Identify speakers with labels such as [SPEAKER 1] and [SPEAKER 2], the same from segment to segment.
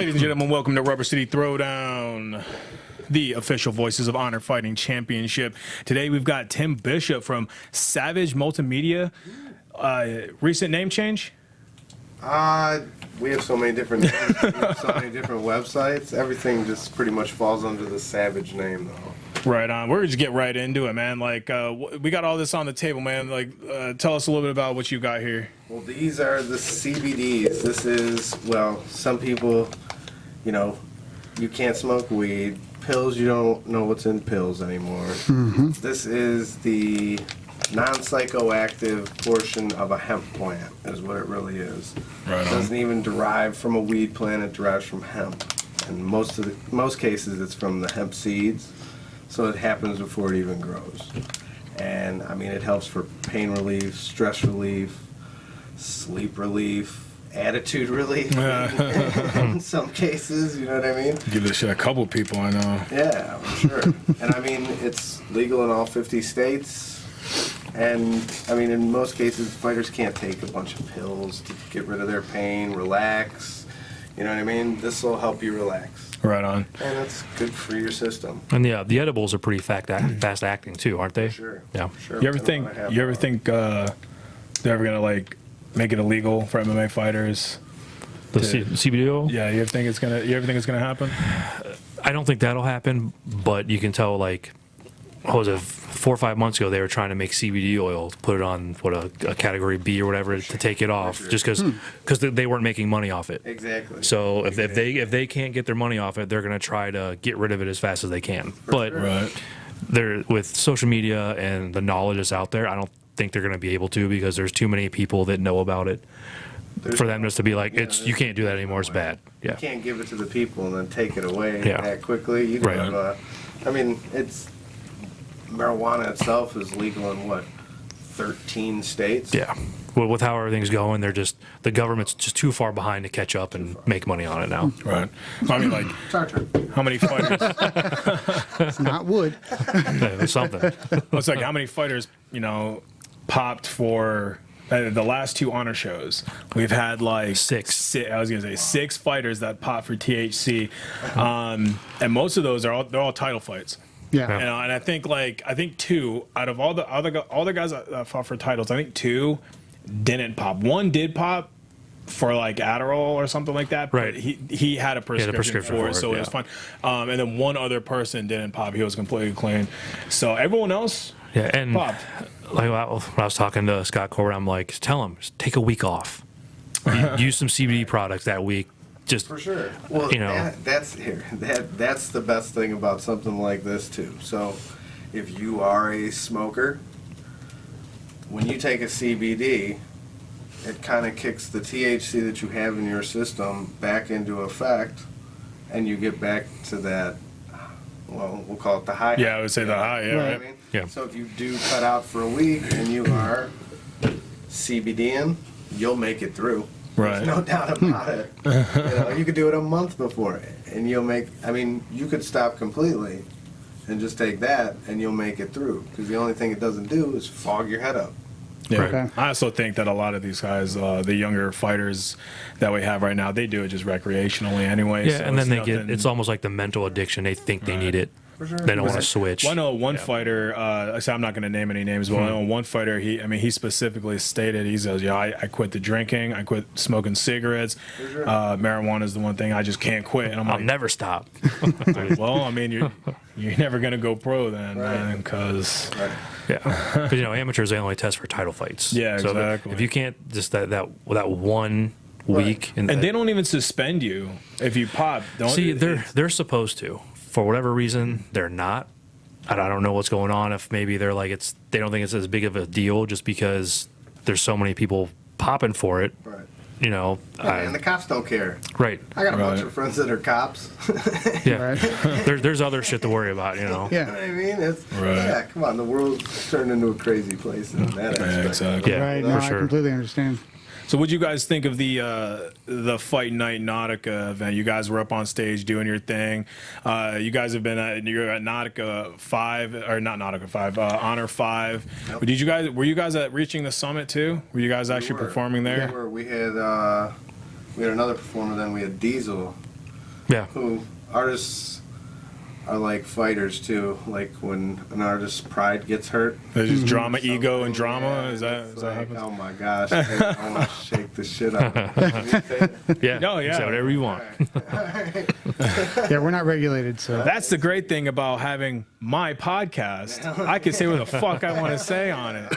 [SPEAKER 1] Ladies and gentlemen, welcome to Rubber City Throwdown, the official Voices of Honor Fighting Championship. Today we've got Tim Bishop from Savage Multimedia. Recent name change?
[SPEAKER 2] We have so many different names. We have so many different websites. Everything just pretty much falls under the Savage name, though.
[SPEAKER 1] Right on. We're just get right into it, man. Like, we got all this on the table, man. Like, tell us a little bit about what you got here.
[SPEAKER 2] Well, these are the CBDs. This is, well, some people, you know, you can't smoke weed. Pills, you don't know what's in pills anymore. Mm-hmm. This is the non-psychoactive portion of a hemp plant, is what it really is.
[SPEAKER 1] Right on.
[SPEAKER 2] It doesn't even derive from a weed plant, it derives from hemp. In most cases, it's from the hemp seeds, so it happens before it even grows. And, I mean, it helps for pain relief, stress relief, sleep relief, attitude relief in some cases, you know what I mean?
[SPEAKER 1] Give this shit a couple people I know.
[SPEAKER 2] Yeah, I'm sure. And, I mean, it's legal in all 50 states. And, I mean, in most cases, fighters can't take a bunch of pills to get rid of their pain, relax. You know what I mean? This will help you relax.
[SPEAKER 1] Right on.
[SPEAKER 2] And it's good for your system.
[SPEAKER 3] And yeah, the edibles are pretty fast acting too, aren't they?
[SPEAKER 2] Sure.
[SPEAKER 3] Yeah.
[SPEAKER 2] Sure.
[SPEAKER 1] You ever think they're ever gonna like make it illegal for MMA fighters?
[SPEAKER 3] The CBD oil?
[SPEAKER 1] Yeah, you ever think it's gonna happen?
[SPEAKER 3] I don't think that'll happen, but you can tell, like, what was it, 4 or 5 months ago, they were trying to make CBD oil, put it on a category B or whatever to take it off,
[SPEAKER 2] sure.
[SPEAKER 3] just because they weren't making money off it.
[SPEAKER 2] Exactly.
[SPEAKER 3] So if they can't get their money off it, they're gonna try to get rid of it as fast as they can. But
[SPEAKER 2] sure.
[SPEAKER 1] Right.
[SPEAKER 3] they're, with social media and the knowledge that's out there, I don't think they're gonna be able to, because there's too many people that know about it. For them just to be like, you can't do that anymore, it's bad. Yeah.
[SPEAKER 2] You can't give it to the people and then take it away
[SPEAKER 3] Yeah.
[SPEAKER 2] that quickly. You
[SPEAKER 3] Right.
[SPEAKER 2] have, I mean, marijuana itself is legal in what, 13 states?
[SPEAKER 3] Yeah. Well, with how everything's going, the government's just too far behind to catch up and make money on it now.
[SPEAKER 1] Right. I mean, like,
[SPEAKER 2] It's our turn.
[SPEAKER 1] how many fighters?
[SPEAKER 4] It's not wood.
[SPEAKER 3] Yeah, it's something.
[SPEAKER 1] It's like how many fighters, popped for the last 2 honor shows. We've had like
[SPEAKER 3] Six.
[SPEAKER 1] I was gonna say 6 fighters that popped for THC, and most of those they're all title fights.
[SPEAKER 4] Yeah.
[SPEAKER 1] And I think 2 out of all the guys that fought for titles, I think 2 didn't pop. 1 did pop for like Adderall or something like that.
[SPEAKER 3] Right.
[SPEAKER 1] But he had a prescription for it, so it was
[SPEAKER 3] yeah.
[SPEAKER 1] fine. And then 1 other person didn't pop. He was completely clean. So everyone else
[SPEAKER 3] Yeah, and
[SPEAKER 1] popped.
[SPEAKER 3] like when I was talking to Scott Corbett, I'm like, tell him, just take a week off. Use some CBD products that week. Just
[SPEAKER 2] For sure. Well, that's the best thing about something like this too. So, if you are a smoker, when you take a CBD, it kind of kicks the THC that you have in your system back into effect, and you get back to that. Well, we'll call it the high.
[SPEAKER 1] Yeah, I would say the high. Yeah,
[SPEAKER 2] You know what
[SPEAKER 1] right.
[SPEAKER 2] I mean?
[SPEAKER 3] Yeah.
[SPEAKER 2] So if you do cut out for a week and you are CBDing, you'll make it through.
[SPEAKER 1] Right.
[SPEAKER 2] There's no doubt about it. You could do it a month before, and you'll make. I mean, you could stop completely, and just take that, and you'll make it through. Because the only thing it doesn't do is fog your head up.
[SPEAKER 1] Yeah.
[SPEAKER 4] Okay.
[SPEAKER 1] I also think that a lot of these guys, the younger fighters that we have right now, they do it just recreationally anyway.
[SPEAKER 3] yeah,
[SPEAKER 1] so
[SPEAKER 3] and then
[SPEAKER 1] it's nothing-
[SPEAKER 3] it's almost like the mental addiction. They think they need it.
[SPEAKER 2] For sure.
[SPEAKER 3] They don't want to switch.
[SPEAKER 1] Well, I know one fighter. So I'm not going to name any names, but I know one fighter. He specifically stated, he says, "Yeah, I quit the drinking. I quit smoking cigarettes.
[SPEAKER 2] sure.
[SPEAKER 1] Marijuana is the one thing I just can't quit." And I'm
[SPEAKER 3] I'll
[SPEAKER 1] like,
[SPEAKER 3] never stop.
[SPEAKER 1] "Well, I mean, you're never going to go pro then,
[SPEAKER 2] Right.
[SPEAKER 1] man, because
[SPEAKER 2] Right.
[SPEAKER 3] Yeah, because amateurs, they only test for title fights.
[SPEAKER 1] Yeah,
[SPEAKER 3] so
[SPEAKER 1] exactly.
[SPEAKER 3] if you can't just that 1 week,
[SPEAKER 1] and they don't even suspend you if you pop. Don't
[SPEAKER 3] see, they're supposed to. For whatever reason, they're not. I don't know what's going on. If maybe they're like they don't think it's as big of a deal just because there's so many people popping for it.
[SPEAKER 2] Right.
[SPEAKER 3] And
[SPEAKER 2] the cops don't care.
[SPEAKER 3] right.
[SPEAKER 2] I got a bunch
[SPEAKER 1] Right.
[SPEAKER 2] of friends that are cops.
[SPEAKER 3] Yeah.
[SPEAKER 4] Right.
[SPEAKER 3] There's other shit to worry about.
[SPEAKER 2] You know
[SPEAKER 4] Yeah.
[SPEAKER 2] what I mean? It's,
[SPEAKER 1] Right.
[SPEAKER 2] Yeah, come on. The world's turned into a crazy place in that aspect.
[SPEAKER 1] exactly.
[SPEAKER 3] Yeah,
[SPEAKER 4] Right.
[SPEAKER 3] for
[SPEAKER 4] No, I
[SPEAKER 3] sure.
[SPEAKER 4] completely understand.
[SPEAKER 1] So what'd you guys think of the Fight Night Nautica event? You guys were up on stage doing your thing. You guys have been you're at Nautica 5, or not Nautica 5, Honor 5.
[SPEAKER 2] Yep.
[SPEAKER 1] Were you guys at Reaching the Summit too? Were you guys actually performing there?
[SPEAKER 2] We had another performer then. We had Diesel
[SPEAKER 3] Yeah.
[SPEAKER 2] who artists are like fighters too. Like when an artist's pride gets hurt.
[SPEAKER 1] There's just drama, ego, and
[SPEAKER 2] something,
[SPEAKER 1] drama.
[SPEAKER 2] yeah,
[SPEAKER 1] Is that
[SPEAKER 2] it's
[SPEAKER 1] what
[SPEAKER 2] like,
[SPEAKER 1] happens?
[SPEAKER 2] oh my gosh, I want to shake the shit out of it.
[SPEAKER 3] Yeah.
[SPEAKER 1] No, yeah.
[SPEAKER 3] Say whatever you want.
[SPEAKER 4] Yeah, we're not regulated, so.
[SPEAKER 1] That's the great thing about having my podcast. I can say what the fuck I want to say on it.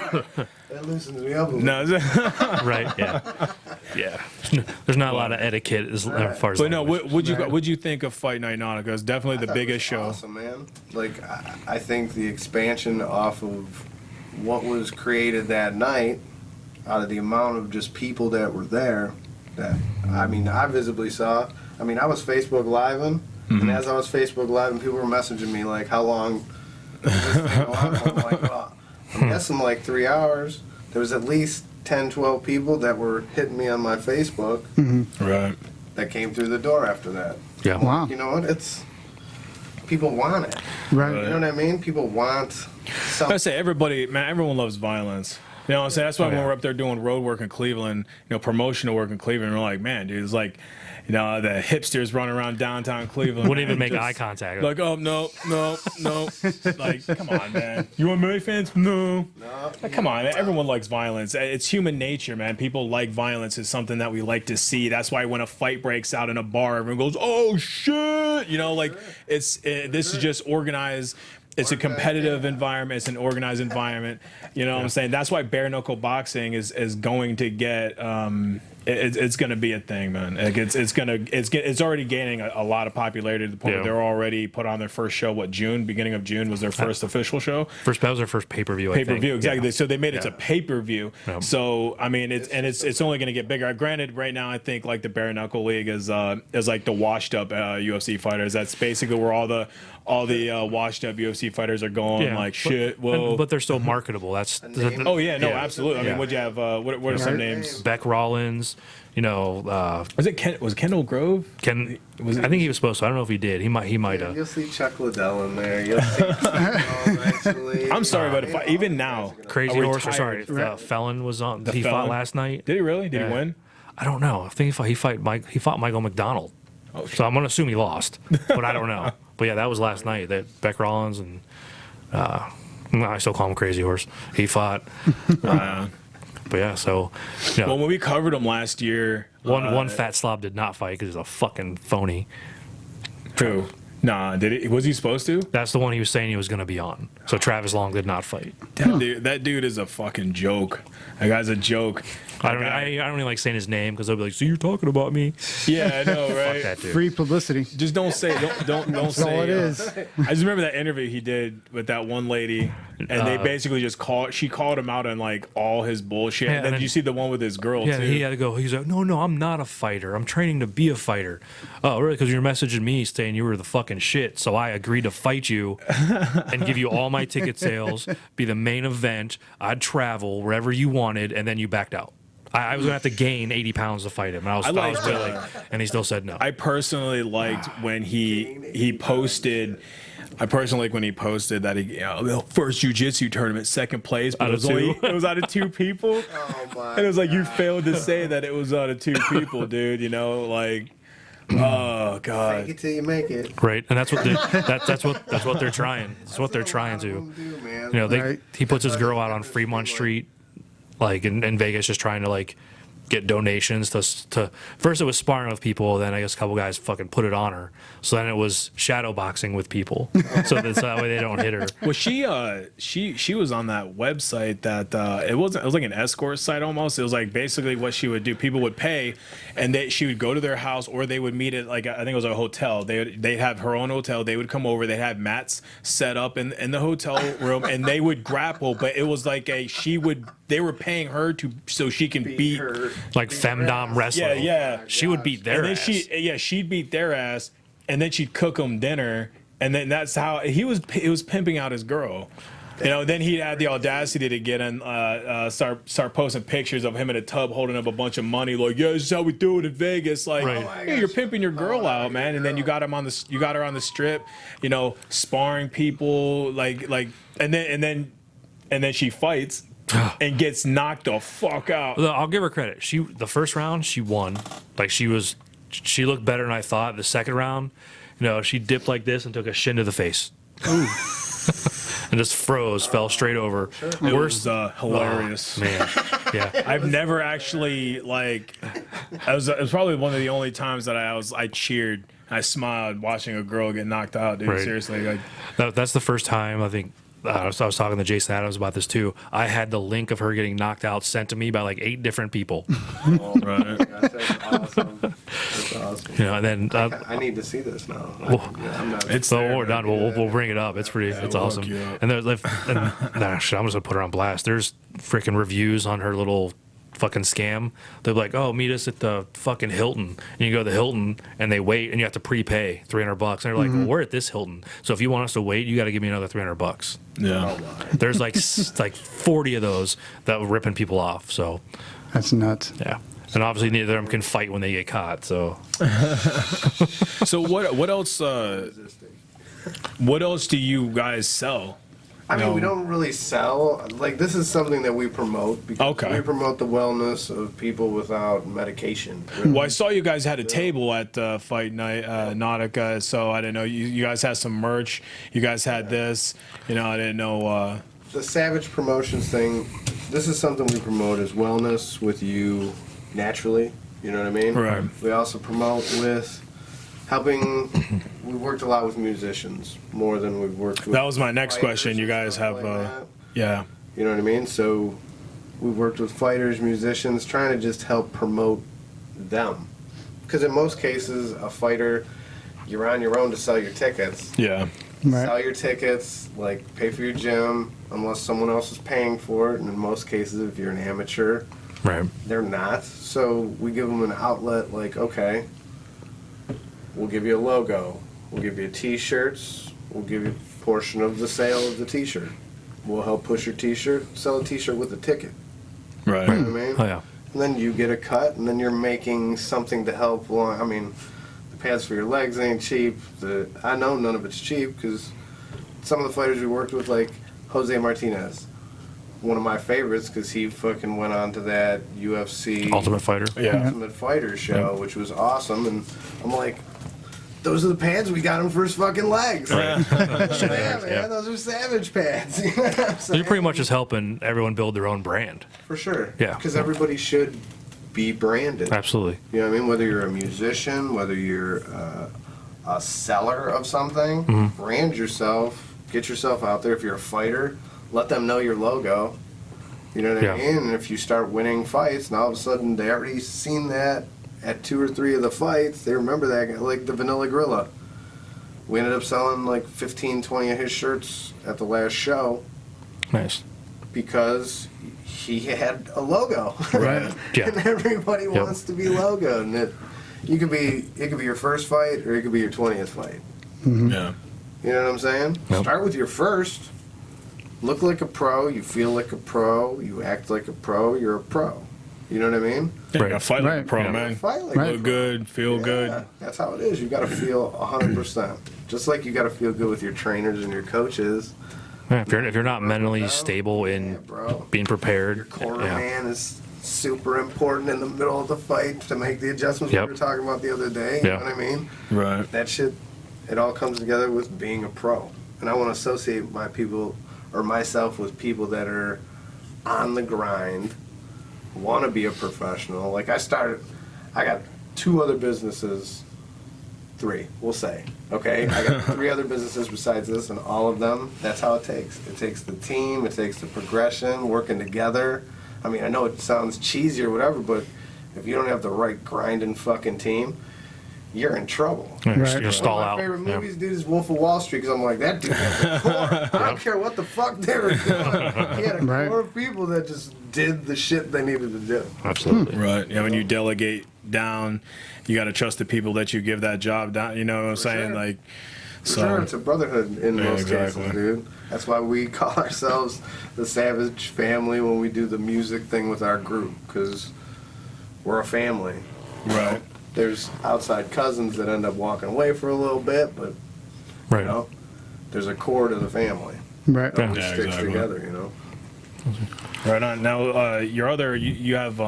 [SPEAKER 2] That loosens me up a little.
[SPEAKER 1] No,
[SPEAKER 3] Right. Yeah. Yeah. There's not a lot of etiquette as far as.
[SPEAKER 1] but no,
[SPEAKER 3] language.
[SPEAKER 1] what'd you think of Fight Night Nautica? It's definitely
[SPEAKER 2] I
[SPEAKER 1] the
[SPEAKER 2] thought it
[SPEAKER 1] biggest
[SPEAKER 2] was
[SPEAKER 1] show.
[SPEAKER 2] Awesome, man. Like I think the expansion off of what was created that night, out of the amount of just people that were there, that I mean, I visibly saw. I mean, I was Facebook Living, and as I was Facebook Living, people were messaging me like, "How long is this thing go on?" I'm like, well, I'm guessing like 3 hours. There was at least 10, 12 people that were hitting me on my Facebook
[SPEAKER 1] Right.
[SPEAKER 2] that came through the door after that.
[SPEAKER 3] Yeah.
[SPEAKER 4] Wow.
[SPEAKER 2] You know what? It's people want it.
[SPEAKER 4] Right.
[SPEAKER 2] You know what I mean? People want
[SPEAKER 1] I
[SPEAKER 2] something.
[SPEAKER 1] say everyone loves violence. You know what I'm saying? That's why
[SPEAKER 3] Oh,
[SPEAKER 1] when
[SPEAKER 3] yeah.
[SPEAKER 1] we're up there doing road work in Cleveland, promotional work in Cleveland, we're like, man, dude, it's like, the hipsters running around downtown Cleveland.
[SPEAKER 3] Wouldn't even
[SPEAKER 1] man,
[SPEAKER 3] make
[SPEAKER 1] just
[SPEAKER 3] eye contact.
[SPEAKER 1] Like, oh, no. Like, come on, man. You want Mary fans? No. Like, come on, man. Everyone likes violence. It's human nature, man. People like violence. It's something that we like to see. That's why when a fight breaks out in a bar, everyone goes, oh, shit. This is just organized. It's a competitive environment. It's an organized environment. You know what I'm saying? That's why bare knuckle boxing is going to get. It's going to be a thing, man. Like it's already gaining a lot of popularity to the point where
[SPEAKER 3] Yeah.
[SPEAKER 1] they're already put on their first show. Beginning of June was their first official show.
[SPEAKER 3] That was their first pay-per-view. I think.
[SPEAKER 1] Pay-per-view, exactly.
[SPEAKER 3] Yeah.
[SPEAKER 1] So they made it to
[SPEAKER 3] Yeah.
[SPEAKER 1] pay-per-view.
[SPEAKER 3] Yeah.
[SPEAKER 1] So I mean, it's only going to get bigger. Granted, right now I think like the bare knuckle league is like the washed up UFC fighters. That's basically where all the washed up UFC fighters are going.
[SPEAKER 3] Yeah.
[SPEAKER 1] Like shit. Whoa.
[SPEAKER 3] But they're still marketable. That's
[SPEAKER 2] name-
[SPEAKER 1] Oh yeah, no,
[SPEAKER 3] Yeah.
[SPEAKER 1] absolutely. I mean,
[SPEAKER 3] Yeah.
[SPEAKER 1] what'd you have? What are some names?
[SPEAKER 3] Beck Rollins.
[SPEAKER 1] Was it was Kendall Grove?
[SPEAKER 3] Ken. I think he was supposed to. I don't know if he did. He might have.
[SPEAKER 2] You'll see Chuck Liddell in there. You'll see actually.
[SPEAKER 1] I'm sorry, but even now,
[SPEAKER 3] Crazy
[SPEAKER 1] a
[SPEAKER 3] Horse. Or
[SPEAKER 1] retired-
[SPEAKER 3] sorry, Felon was on. He
[SPEAKER 1] Felon?
[SPEAKER 3] fought last night.
[SPEAKER 1] Did he really? Did
[SPEAKER 3] Yeah.
[SPEAKER 1] he win?
[SPEAKER 3] I don't know. I think he fought Michael McDonald.
[SPEAKER 1] Oh,
[SPEAKER 3] So I'm gonna assume he lost, but I don't know. But yeah, that was last night. That Beck Rollins and I still call him Crazy Horse. He fought. But yeah, so
[SPEAKER 1] Well, when we covered him last year,
[SPEAKER 3] one fat slob did not fight because he's a fucking phony.
[SPEAKER 1] who? Nah, did it? Was he supposed to?
[SPEAKER 3] That's the one he was saying he was going to be on. So Travis Long did not fight.
[SPEAKER 1] That dude is a fucking joke. That guy's a joke.
[SPEAKER 3] I don't really like saying his name because they'll be like, "So you're talking about me?"
[SPEAKER 1] Yeah, I know, right?
[SPEAKER 3] Fuck that dude.
[SPEAKER 4] Free publicity.
[SPEAKER 1] Just don't say don't
[SPEAKER 4] That's
[SPEAKER 1] say.
[SPEAKER 4] all it is.
[SPEAKER 1] I just remember that interview he did with that one lady, and they basically just called him out on like all his bullshit.
[SPEAKER 3] Yeah,
[SPEAKER 1] and then
[SPEAKER 3] and
[SPEAKER 1] you see the one with his girl
[SPEAKER 3] Yeah,
[SPEAKER 1] too.
[SPEAKER 3] he had to go. He's like, no, I'm not a fighter. I'm training to be a fighter. Oh, really? Because you're messaging me saying you were the fucking shit. So I agreed to fight you and give you all my ticket sales, be the main event. I'd travel wherever you wanted, and then you backed out. I was gonna have to gain 80 pounds to fight him, and I was
[SPEAKER 1] liked,
[SPEAKER 3] willing, and he still said no.
[SPEAKER 1] I personally liked when he posted. I personally like when he posted that first jiu-jitsu tournament, second place, but
[SPEAKER 3] Out
[SPEAKER 1] it
[SPEAKER 3] of
[SPEAKER 1] was only
[SPEAKER 3] two?
[SPEAKER 1] it was out of two people.
[SPEAKER 2] Oh my
[SPEAKER 1] And it was like you
[SPEAKER 2] God.
[SPEAKER 1] failed to say that it was out of two people, dude. Like, oh god.
[SPEAKER 2] Fake it till you make it.
[SPEAKER 3] Right, and that's what that's what they're trying. That's what they're trying to.
[SPEAKER 2] Do, man.
[SPEAKER 3] You know,
[SPEAKER 4] Right.
[SPEAKER 3] he puts his girl out on Fremont Street, like in Vegas, just trying to like get donations to. First, it was sparring with people. Then I guess a couple guys fucking put it on her. So then it was shadow boxing with people. So that's that way they don't hit her.
[SPEAKER 1] Well, she was on that website that it was like an escort site almost. It was like basically what she would do. People would pay, and she would go to their house, or they would meet at like I think it was a hotel. They'd have her own hotel. They would come over. They'd have mats set up in the hotel room, and they would grapple. But it was like they were paying her so she can beat.
[SPEAKER 2] her.
[SPEAKER 3] Like femdom wrestling.
[SPEAKER 1] Yeah.
[SPEAKER 3] She would beat their
[SPEAKER 1] And then
[SPEAKER 3] ass.
[SPEAKER 1] she'd beat their ass, and then she'd cook them dinner, and then that's how he was pimping out his girl. Then he had the audacity to get in, start posting pictures of him in a tub holding up a bunch of money, like, yeah, this is how we do it in Vegas. Like,
[SPEAKER 3] Right.
[SPEAKER 1] yeah, you're pimping your girl out, man, and then you got her on the strip, sparring people, and then she fights and gets knocked the fuck out.
[SPEAKER 3] I'll give her credit. The first round she won. Like she she looked better than I thought. The second round, she dipped like this and took a shin to the face. And just froze, fell straight over.
[SPEAKER 1] It was hilarious.
[SPEAKER 3] Man, yeah.
[SPEAKER 1] I've never actually it was probably one of the only times that I cheered. I smiled watching a girl get knocked out, dude.
[SPEAKER 3] Right.
[SPEAKER 1] Seriously,
[SPEAKER 3] That's the first time I think. I was talking to Jason Adams about this too. I had the link of her getting knocked out sent to me by like 8 different people.
[SPEAKER 2] Oh, right. That's awesome. That's awesome.
[SPEAKER 3] And then
[SPEAKER 2] I need to see this now. I'm not.
[SPEAKER 1] it's
[SPEAKER 3] so
[SPEAKER 1] there,
[SPEAKER 3] we're done. We'll bring it up. It's pretty. It's
[SPEAKER 1] we'll
[SPEAKER 3] awesome.
[SPEAKER 1] hook you up.
[SPEAKER 3] And there's I'm just gonna put her on blast. There's freaking reviews on her little fucking scam. They're like, oh, meet us at the fucking Hilton. And you go to the Hilton and they wait and you have to prepay $300. And they're like, well, we're at this Hilton. So if you want us to wait, you got to give me another $300.
[SPEAKER 1] Yeah.
[SPEAKER 3] There's like 40 of those that were ripping people off. So
[SPEAKER 4] That's nuts.
[SPEAKER 3] yeah. And obviously neither of them can fight when they get caught. So
[SPEAKER 1] So what else? What else do you guys sell?
[SPEAKER 2] I mean,
[SPEAKER 1] No.
[SPEAKER 2] we don't really sell. Like, this is something that we promote because
[SPEAKER 1] Okay.
[SPEAKER 2] we promote the wellness of people without medication.
[SPEAKER 1] Well, I saw you guys had a table at Fight Night Nautica, so I didn't know you guys had some merch. You guys had this, I didn't know.
[SPEAKER 2] The Savage Promotions thing, this is something we promote as wellness with you naturally. You know what I mean?
[SPEAKER 1] Right.
[SPEAKER 2] We also promote with helping. We worked a lot with musicians more than we've worked with.
[SPEAKER 1] That was my next
[SPEAKER 2] fighters
[SPEAKER 1] question. You
[SPEAKER 2] and
[SPEAKER 1] guys
[SPEAKER 2] stuff
[SPEAKER 1] have,
[SPEAKER 2] like that.
[SPEAKER 1] yeah,
[SPEAKER 2] You know what I mean? So we've worked with fighters, musicians, trying to just help promote them. Because in most cases, a fighter, you're on your own to sell your tickets.
[SPEAKER 1] yeah,
[SPEAKER 4] Right.
[SPEAKER 2] Sell your tickets, like pay for your gym, unless someone else is paying for it. And in most cases, if you're an amateur,
[SPEAKER 3] right.
[SPEAKER 2] they're not. So we give them an outlet like, okay, we'll give you a logo. We'll give you T-shirts. We'll give you a portion of the sale of the T-shirt. We'll help push your T-shirt. Sell a T-shirt with a ticket.
[SPEAKER 1] right.
[SPEAKER 2] You know what I mean?
[SPEAKER 3] Oh yeah.
[SPEAKER 2] And then you get a cut, and then you're making something to help along. I mean, the pads for your legs ain't cheap. I know none of it's cheap because some of the fighters we worked with, like Jose Martinez, one of my favorites because he fucking went on to that UFC
[SPEAKER 3] Ultimate Fighter.
[SPEAKER 1] Yeah.
[SPEAKER 2] Ultimate Fighter show, which was awesome. And I'm like, those are the pads we got him for his fucking legs.
[SPEAKER 3] Right.
[SPEAKER 2] Yeah, man,
[SPEAKER 3] Yeah.
[SPEAKER 2] those are Savage pads. You know what I'm saying?
[SPEAKER 3] You're pretty much just helping everyone build their own brand.
[SPEAKER 2] For sure.
[SPEAKER 3] Yeah.
[SPEAKER 2] Because everybody should be branded.
[SPEAKER 3] Absolutely.
[SPEAKER 2] You know what I mean? Whether you're a musician, whether you're a seller of something, brand yourself, get yourself out there. If you're a fighter, let them know your logo. You know what
[SPEAKER 3] Yeah.
[SPEAKER 2] I mean? And if you start winning fights, and all of a sudden they already seen that at 2 or 3 of the fights, they remember that guy, like the Vanilla Gorilla. We ended up selling like 15, 20 of his shirts at the last show
[SPEAKER 3] Nice.
[SPEAKER 2] because he had a logo.
[SPEAKER 3] Right. Yeah.
[SPEAKER 2] And everybody wants to be logoed. And it could be your first fight or it could be your 20th fight.
[SPEAKER 1] Yeah.
[SPEAKER 2] You know what I'm saying?
[SPEAKER 3] Yep.
[SPEAKER 2] Start with your first. Look like a pro, you feel like a pro, you act like a pro, you're a pro. You know what I mean?
[SPEAKER 1] Yeah, you
[SPEAKER 3] Right.
[SPEAKER 1] gotta fight like a
[SPEAKER 4] Right.
[SPEAKER 1] pro,
[SPEAKER 3] Yeah.
[SPEAKER 1] man.
[SPEAKER 2] Fight like
[SPEAKER 4] Right.
[SPEAKER 2] a
[SPEAKER 1] Look
[SPEAKER 2] pro.
[SPEAKER 1] good, feel
[SPEAKER 2] Yeah,
[SPEAKER 1] good.
[SPEAKER 2] That's how it is. You got to feel 100%. Just like you got to feel good with your trainers and your coaches.
[SPEAKER 3] Yeah, if you're not mentally
[SPEAKER 2] Yeah,
[SPEAKER 3] stable in
[SPEAKER 2] bro.
[SPEAKER 3] being prepared,
[SPEAKER 2] Your corner
[SPEAKER 3] yeah.
[SPEAKER 2] man is super important in the middle of the fight to make the adjustments
[SPEAKER 3] Yep.
[SPEAKER 2] we were talking about the other day. You
[SPEAKER 3] Yeah.
[SPEAKER 2] know what I mean?
[SPEAKER 1] Right.
[SPEAKER 2] That shit, it all comes together with being a pro. And I want to associate my people or myself with people that are on the grind, want to be a professional. Like I got 2 other businesses, 3, we'll say. Okay, I got 3 other businesses besides this, and all of them, that's how it takes. It takes the team, it takes the progression, working together. I mean, I know it sounds cheesy or whatever, but if you don't have the right grinding fucking team, you're in trouble.
[SPEAKER 3] Yeah,
[SPEAKER 4] Right.
[SPEAKER 3] You're stall
[SPEAKER 2] One of
[SPEAKER 3] out.
[SPEAKER 2] my favorite
[SPEAKER 3] Yeah.
[SPEAKER 2] movies, dude, is Wolf of Wall Street because I'm like, that dude had a core. I don't care what the fuck they were doing. He had a
[SPEAKER 4] Right.
[SPEAKER 2] core of people that just did the shit they needed to do.
[SPEAKER 3] Absolutely.
[SPEAKER 1] Right. Yeah, when you delegate down, you got to trust the people that you give that job down. You know what I'm saying?
[SPEAKER 2] sure.
[SPEAKER 1] Like,
[SPEAKER 2] Sure, it's a brotherhood in
[SPEAKER 1] Yeah,
[SPEAKER 2] most
[SPEAKER 1] exactly.
[SPEAKER 2] cases, dude. That's why we call ourselves the Savage Family when we do the music thing with our group because we're a family.
[SPEAKER 1] right.
[SPEAKER 2] There's outside cousins that end up walking away for a little bit, but
[SPEAKER 3] Right.
[SPEAKER 2] you know, there's a core to the family.
[SPEAKER 4] Right.
[SPEAKER 2] It always
[SPEAKER 1] Yeah,
[SPEAKER 2] sticks
[SPEAKER 1] exactly.
[SPEAKER 2] together, you know.
[SPEAKER 1] Right on. Now, your other, you have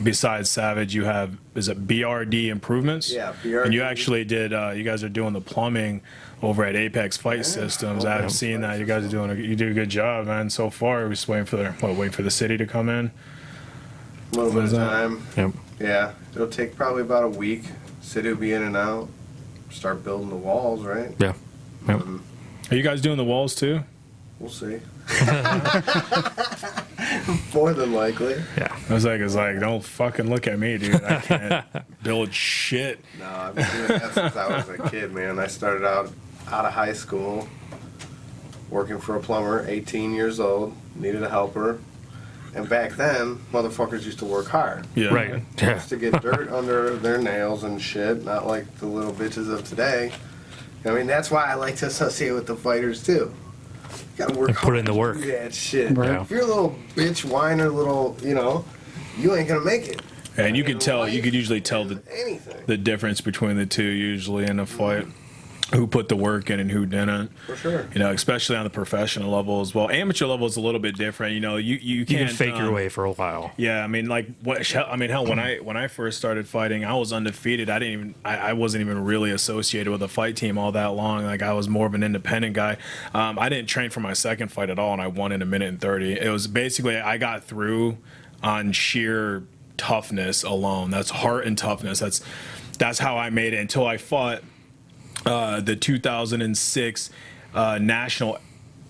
[SPEAKER 1] besides Savage, you have, is it BRD Improvements?
[SPEAKER 2] Yeah, BRD.
[SPEAKER 1] And you actually did. You guys are doing the plumbing over at Apex Fight Systems. I've seen that. You guys are you do a good job, man. So far, we're just waiting for wait for the city to come in.
[SPEAKER 2] A little bit of time.
[SPEAKER 3] Yep.
[SPEAKER 2] Yeah, it'll take probably about a week. City will be in and out. Start building the walls, right?
[SPEAKER 3] Yeah. Yep.
[SPEAKER 1] Are you guys doing the walls too?
[SPEAKER 2] We'll see. More than likely.
[SPEAKER 3] Yeah.
[SPEAKER 1] I was like, don't fucking look at me, dude. I can't build shit.
[SPEAKER 2] No, I've been doing that since I was a kid, man. I started out of high school, working for a plumber, 18 years old, needed a helper. And back then, motherfuckers used to work hard.
[SPEAKER 1] Yeah.
[SPEAKER 3] Right. Yeah.
[SPEAKER 2] Just to get dirt under their nails and shit, not like the little bitches of today. I mean, that's why I like to associate with the fighters, too. You gotta work
[SPEAKER 3] And put in the
[SPEAKER 2] hard
[SPEAKER 3] work.
[SPEAKER 2] to do that shit.
[SPEAKER 4] Right.
[SPEAKER 2] If you're a little bitch, whiner, little, you ain't gonna make it.
[SPEAKER 1] And you could tell, you could usually tell
[SPEAKER 2] Anything.
[SPEAKER 1] the difference between the two usually in a fight. Who put the work in and who didn't.
[SPEAKER 2] For sure.
[SPEAKER 1] Especially on the professional level as well. Amateur level is a little bit different. You
[SPEAKER 3] You
[SPEAKER 1] can't
[SPEAKER 3] can fake your way for a while.
[SPEAKER 1] Yeah, I mean, hell, when I first started fighting, I was undefeated. I wasn't even really associated with a fight team all that long. Like, I was more of an independent guy. I didn't train for my second fight at all, and I won in a minute and 30. It was basically, I got through on sheer toughness alone. That's heart and toughness. That's how I made it until I fought the 2006 national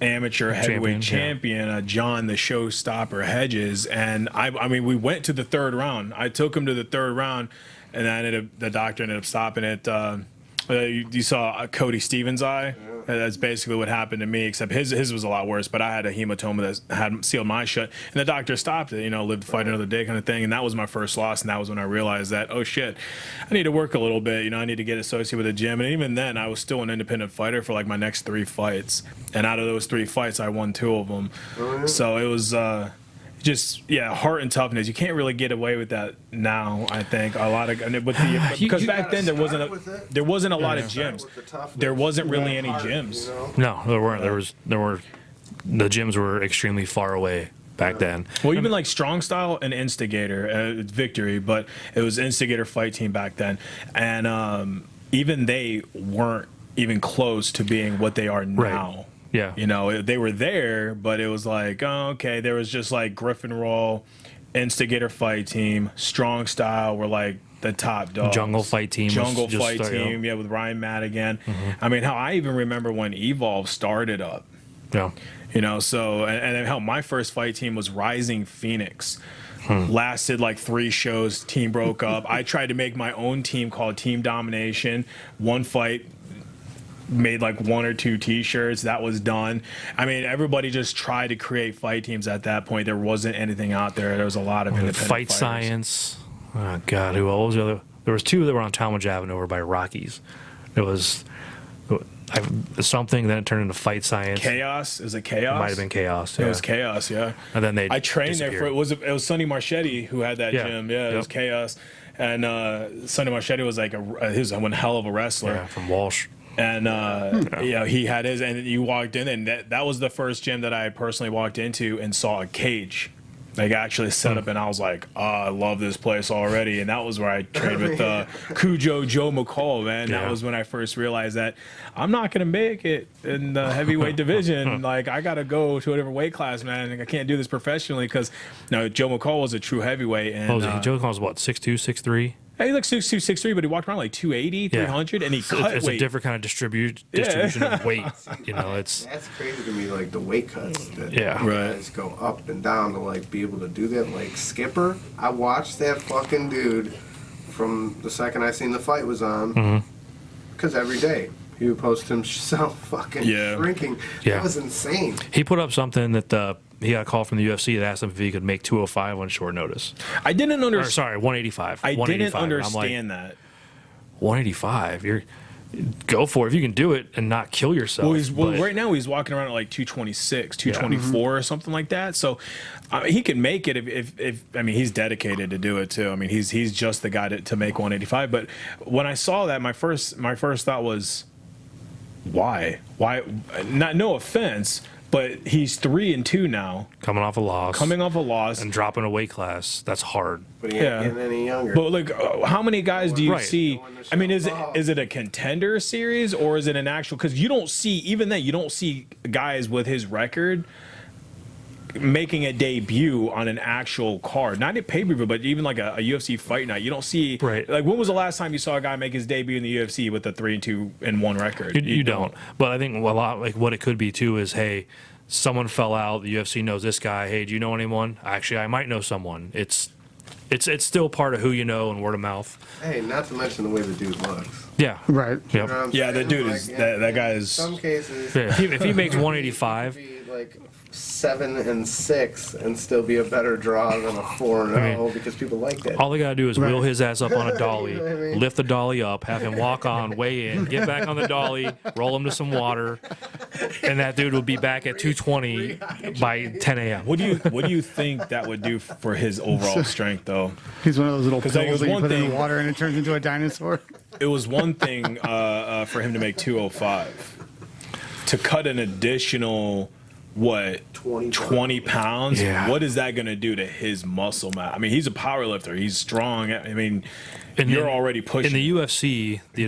[SPEAKER 1] amateur heavyweight champion, John the Showstopper Hedges, and I mean, we went to the third round. I took him to the third round, and the doctor ended up stopping it. You saw Cody Stevens' eye. That's basically what happened to me, except his was a lot worse. But I had a hematoma that had sealed my shut, and the doctor stopped it. Live to fight another day kind of thing. And that was my first loss, and that was when I realized that, oh shit, I need to work a little bit. I need to get associated with a gym. And even then, I was still an independent fighter for like my next 3 fights, and out of those 3 fights, I won 2 of them. So it was. Just heart and toughness. You can't really get away with that now. I think a lot of because back then there wasn't a lot of gyms. There wasn't really any gyms.
[SPEAKER 3] No, there weren't. The gyms were extremely far away back then.
[SPEAKER 1] Well, even like Strong Style and Instigator, Victory, but it was Instigator Fight Team back then, and even they weren't even close to being what they are now.
[SPEAKER 3] Right. Yeah.
[SPEAKER 1] They were there, but it was like, oh, okay, there was just like Griffin Roll, Instigator Fight Team, Strong Style were like the top dogs.
[SPEAKER 3] Jungle Fight Team.
[SPEAKER 1] With Ryan Madigan. I mean, hell, I even remember when Evolve started up.
[SPEAKER 3] Yeah.
[SPEAKER 1] So, and hell, my first fight team was Rising Phoenix. Lasted like 3 shows, team broke up. I tried to make my own team called Team Domination. One fight, made like 1 or 2 t-shirts, that was done. I mean, everybody just tried to create fight teams at that point. There wasn't anything out there. There was a lot of independent
[SPEAKER 3] Fight
[SPEAKER 1] fighters.
[SPEAKER 3] Science. Oh god, what was the other? There was 2 that were on Talmadge Avenue over by Rockies. It was something, then it turned into Fight Science.
[SPEAKER 1] Chaos? Is it Chaos?
[SPEAKER 3] It might have been Chaos.
[SPEAKER 1] It was Chaos, yeah.
[SPEAKER 3] And then
[SPEAKER 1] I trained there for it was Sonny Marchetti who had that
[SPEAKER 3] Yeah.
[SPEAKER 1] gym. Yeah, it was Chaos. And Sonny Marchetti was like he was one hell of a wrestler.
[SPEAKER 3] Yeah, from Walsh.
[SPEAKER 1] And he had his, and you walked in, and that was the first gym that I personally walked into and saw a cage, like actually set up, and I was like, oh, I love this place already. And that was where I trained with Cujo Joe McCall, man. That was when I first realized that I'm not gonna make it in the heavyweight division. Like, I gotta go to a different weight class, man. I can't do this professionally because Joe McCall was a true heavyweight. And
[SPEAKER 3] Joe McCall was what, 6'2", 6'3"?
[SPEAKER 1] He looked 6'2", 6'3", but he walked around like 280, 300, and he cut
[SPEAKER 3] It's
[SPEAKER 1] weight.
[SPEAKER 3] a different kind of distribution of weight.
[SPEAKER 2] That's crazy to me, like the weight cuts that
[SPEAKER 3] Yeah.
[SPEAKER 2] guys go up and down to like be able to do that. Like Skipper, I watched that fucking dude from the second I seen the fight was on, because every day he would post himself fucking shrinking.
[SPEAKER 3] Yeah.
[SPEAKER 2] That was insane.
[SPEAKER 3] He put up something that he got a call from the UFC that asked him if he could make 205 on short notice.
[SPEAKER 1] I didn't understand.
[SPEAKER 3] Sorry, 185.
[SPEAKER 1] I didn't
[SPEAKER 3] 185.
[SPEAKER 1] understand that.
[SPEAKER 3] 185. You're go for it if you can do it and not kill yourself.
[SPEAKER 1] Well, right now he's walking around at like 226, 224 or something like that. So he can make it if I mean, he's dedicated to do it too. I mean, he's just the guy to make 185. But when I saw that, my first thought was, why? No offense. but he's 3-2 now,
[SPEAKER 3] Coming off a loss.
[SPEAKER 1] coming off a loss.
[SPEAKER 3] and dropping a weight class. That's hard.
[SPEAKER 2] But he ain't
[SPEAKER 1] Yeah.
[SPEAKER 2] getting any younger.
[SPEAKER 1] But like, how many guys do you
[SPEAKER 3] Right.
[SPEAKER 1] see?
[SPEAKER 2] No one to
[SPEAKER 1] I mean,
[SPEAKER 2] show
[SPEAKER 1] is it a contender series or is it an actual? Because you don't see even then you don't see guys with his record making a debut on an actual card, not a pay per view, but even like a UFC fight night. You don't see
[SPEAKER 3] Right.
[SPEAKER 1] Like, when was the last time you saw a guy make his debut in the UFC with a 3-2-1 record?
[SPEAKER 3] You don't. But I think a lot like what it could be too is, hey, someone fell out. The UFC knows this guy. Hey, do you know anyone? Actually, I might know someone. It's still part of who you know and word of mouth.
[SPEAKER 2] Hey, not to mention the way the dude looks.
[SPEAKER 3] Yeah.
[SPEAKER 4] Right.
[SPEAKER 3] Yep.
[SPEAKER 2] You know what I'm
[SPEAKER 1] Yeah, that
[SPEAKER 2] saying?
[SPEAKER 1] dude is- that guy is-
[SPEAKER 2] Some cases.
[SPEAKER 3] Yeah, if he makes 185,
[SPEAKER 2] Be like 7-6 and still be a better draw than a 4-0 because people like that.
[SPEAKER 3] all they gotta do is wheel his ass up on a dolly,
[SPEAKER 2] You know what I mean?
[SPEAKER 3] lift the dolly up, have him walk on, weigh in, get back on the dolly, roll him to some water, and that dude will be back at 220 by 10 a.m.
[SPEAKER 1] What do you think that would do for his overall strength though?
[SPEAKER 4] He's one of those little
[SPEAKER 1] 'Cause
[SPEAKER 4] pills
[SPEAKER 1] it was
[SPEAKER 4] that you
[SPEAKER 1] one
[SPEAKER 4] put in
[SPEAKER 1] thing-
[SPEAKER 4] the water and it turns into a dinosaur.
[SPEAKER 1] It was one thing for him to make 205. To cut an additional, what, 20 pounds?
[SPEAKER 3] Yeah.
[SPEAKER 1] What is that going to do to his muscle mass? I mean, he's a power lifter. He's strong. I mean,
[SPEAKER 3] And
[SPEAKER 1] you're
[SPEAKER 3] then
[SPEAKER 1] already pushing.
[SPEAKER 3] In the UFC, the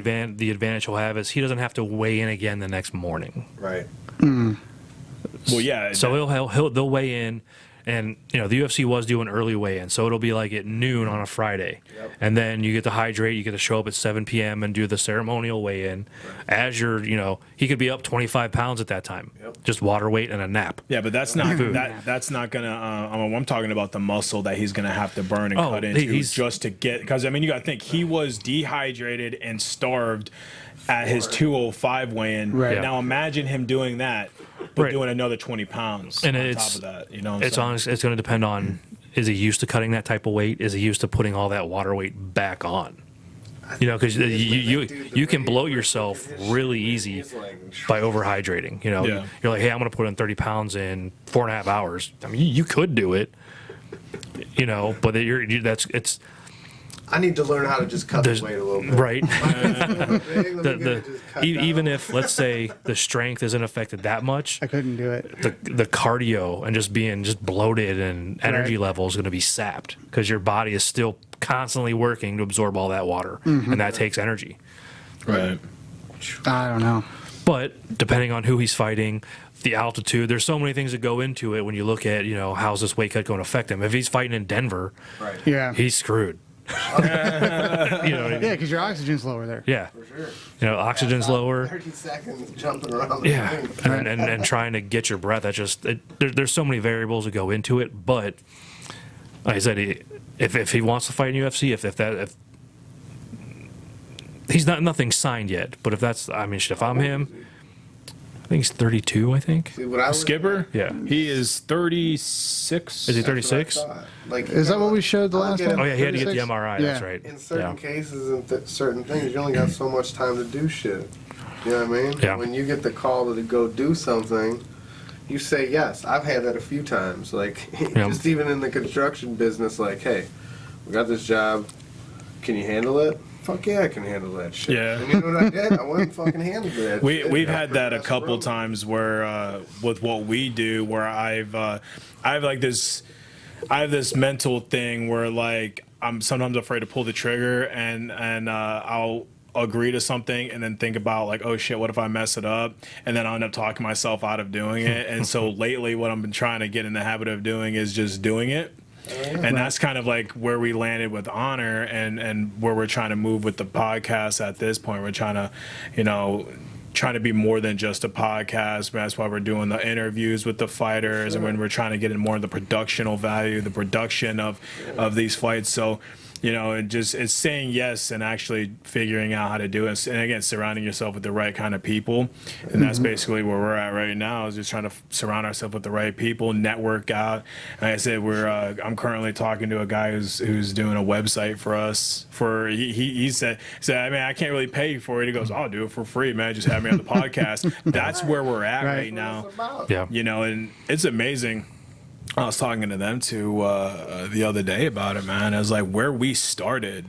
[SPEAKER 3] advantage he'll have is he doesn't have to weigh in again the next morning.
[SPEAKER 2] Right.
[SPEAKER 1] well, yeah.
[SPEAKER 3] So they'll weigh in, and the UFC was doing early weigh-in, so it'll be like at noon on a Friday,
[SPEAKER 2] Yep.
[SPEAKER 3] and then you get to hydrate, you get to show up at 7 p.m. and do the ceremonial weigh-in. As you're, he could be up 25 pounds at that time,
[SPEAKER 2] Yep.
[SPEAKER 3] just water weight and a nap.
[SPEAKER 1] Yeah, but that's not that's not gonna. I'm talking about the muscle that he's gonna have to burn and
[SPEAKER 3] Oh,
[SPEAKER 1] cut into
[SPEAKER 3] he's-
[SPEAKER 1] just to get. Because I mean, you got to think he was dehydrated and starved at his 205 weigh-in.
[SPEAKER 4] Right.
[SPEAKER 1] Now imagine him doing that, but
[SPEAKER 3] Right.
[SPEAKER 1] doing another 20 pounds
[SPEAKER 3] And
[SPEAKER 1] on
[SPEAKER 3] it's-
[SPEAKER 1] top of that. You know, what I'm
[SPEAKER 3] It's
[SPEAKER 1] saying?
[SPEAKER 3] honest. It's going to depend on, is he used to cutting that type of weight? Is he used to putting all that water weight back on? Because you can bloat yourself really easy by overhydrating.
[SPEAKER 1] Yeah.
[SPEAKER 3] You're like, hey, I'm going to put in 30 pounds in 4.5 hours. I mean, you could do it, but it's
[SPEAKER 2] I need to learn how to just cut the
[SPEAKER 3] there's
[SPEAKER 2] weight a little bit.
[SPEAKER 3] right.
[SPEAKER 2] The,
[SPEAKER 3] Even if, let's say, the strength isn't affected that much,
[SPEAKER 4] I couldn't do it.
[SPEAKER 3] the cardio and just being bloated and energy
[SPEAKER 4] Right.
[SPEAKER 3] level is going to be sapped because your body is still constantly working to absorb all that water,
[SPEAKER 4] Mm-hmm.
[SPEAKER 3] and that takes energy.
[SPEAKER 1] right.
[SPEAKER 4] I don't know.
[SPEAKER 3] But depending on who he's fighting, the altitude, there's so many things that go into it when you look at, how's this weight cut going to affect him. If he's fighting in Denver,
[SPEAKER 2] Right.
[SPEAKER 3] he's
[SPEAKER 4] Yeah.
[SPEAKER 3] screwed. You know what I mean?
[SPEAKER 4] Yeah, because your oxygen's lower there.
[SPEAKER 3] Yeah.
[SPEAKER 2] For sure.
[SPEAKER 3] Oxygen's lower.
[SPEAKER 2] 30 seconds jumping around the
[SPEAKER 3] Yeah,
[SPEAKER 2] ring.
[SPEAKER 3] and trying to get your breath. There's so many variables that go into it. But like I said, if he wants to fight in UFC, if he's nothing signed yet. But if I'm him, I think he's 32. I think.
[SPEAKER 2] See, what I would-
[SPEAKER 1] Skipper?
[SPEAKER 3] Yeah.
[SPEAKER 1] He is 36.
[SPEAKER 3] Is he
[SPEAKER 2] that's what I
[SPEAKER 3] 36?
[SPEAKER 2] thought. Like,
[SPEAKER 4] Is that what we showed the
[SPEAKER 2] I'll
[SPEAKER 4] last
[SPEAKER 2] get
[SPEAKER 4] time?
[SPEAKER 3] Oh yeah, he had to get the
[SPEAKER 4] 36?
[SPEAKER 3] MRI.
[SPEAKER 4] Yeah.
[SPEAKER 3] That's right.
[SPEAKER 2] in certain
[SPEAKER 3] Yeah.
[SPEAKER 2] cases and certain things, you only got so much time to do shit. You know what I mean?
[SPEAKER 3] Yeah.
[SPEAKER 2] When you get the call to go do something, you say yes. I've had that a few times. Like,
[SPEAKER 3] Yeah.
[SPEAKER 2] just even in the construction business, like, hey, we got this job. Can you handle it? Fuck yeah, I can handle that shit.
[SPEAKER 1] Yeah.
[SPEAKER 2] And you know what I did? I went and fucking handled that. shit.
[SPEAKER 1] We've had that a
[SPEAKER 2] That's
[SPEAKER 1] couple
[SPEAKER 2] real.
[SPEAKER 1] times where with what we do, where I have this mental thing where like I'm sometimes afraid to pull the trigger and I'll agree to something and then think about like, oh shit, what if I mess it up? And then I'll end up talking myself out of doing it. And so lately what I've been trying to get in the habit of doing is just doing it. And that's kind of like where we landed with Honor and where we're trying to move with the podcast at this point. We're trying to, trying to be more than just a podcast. That's why we're doing the interviews with the fighters and when we're trying to get in more of the productional value, the production of these fights. So, it's saying yes and actually figuring out how to do it. And again, surrounding yourself with the right kind of people. And that's basically where we're at right now, is just trying to surround ourselves with the right people, network out. And like I said, I'm currently talking to a guy who's doing a website for us. He said, I mean, I can't really pay you for it. He goes, I'll do it for free, man. Just have me on the podcast. That's where we're at right now.
[SPEAKER 3] Yeah.
[SPEAKER 1] And it's amazing. I was talking to them too the other day about it, man. I was like, where we started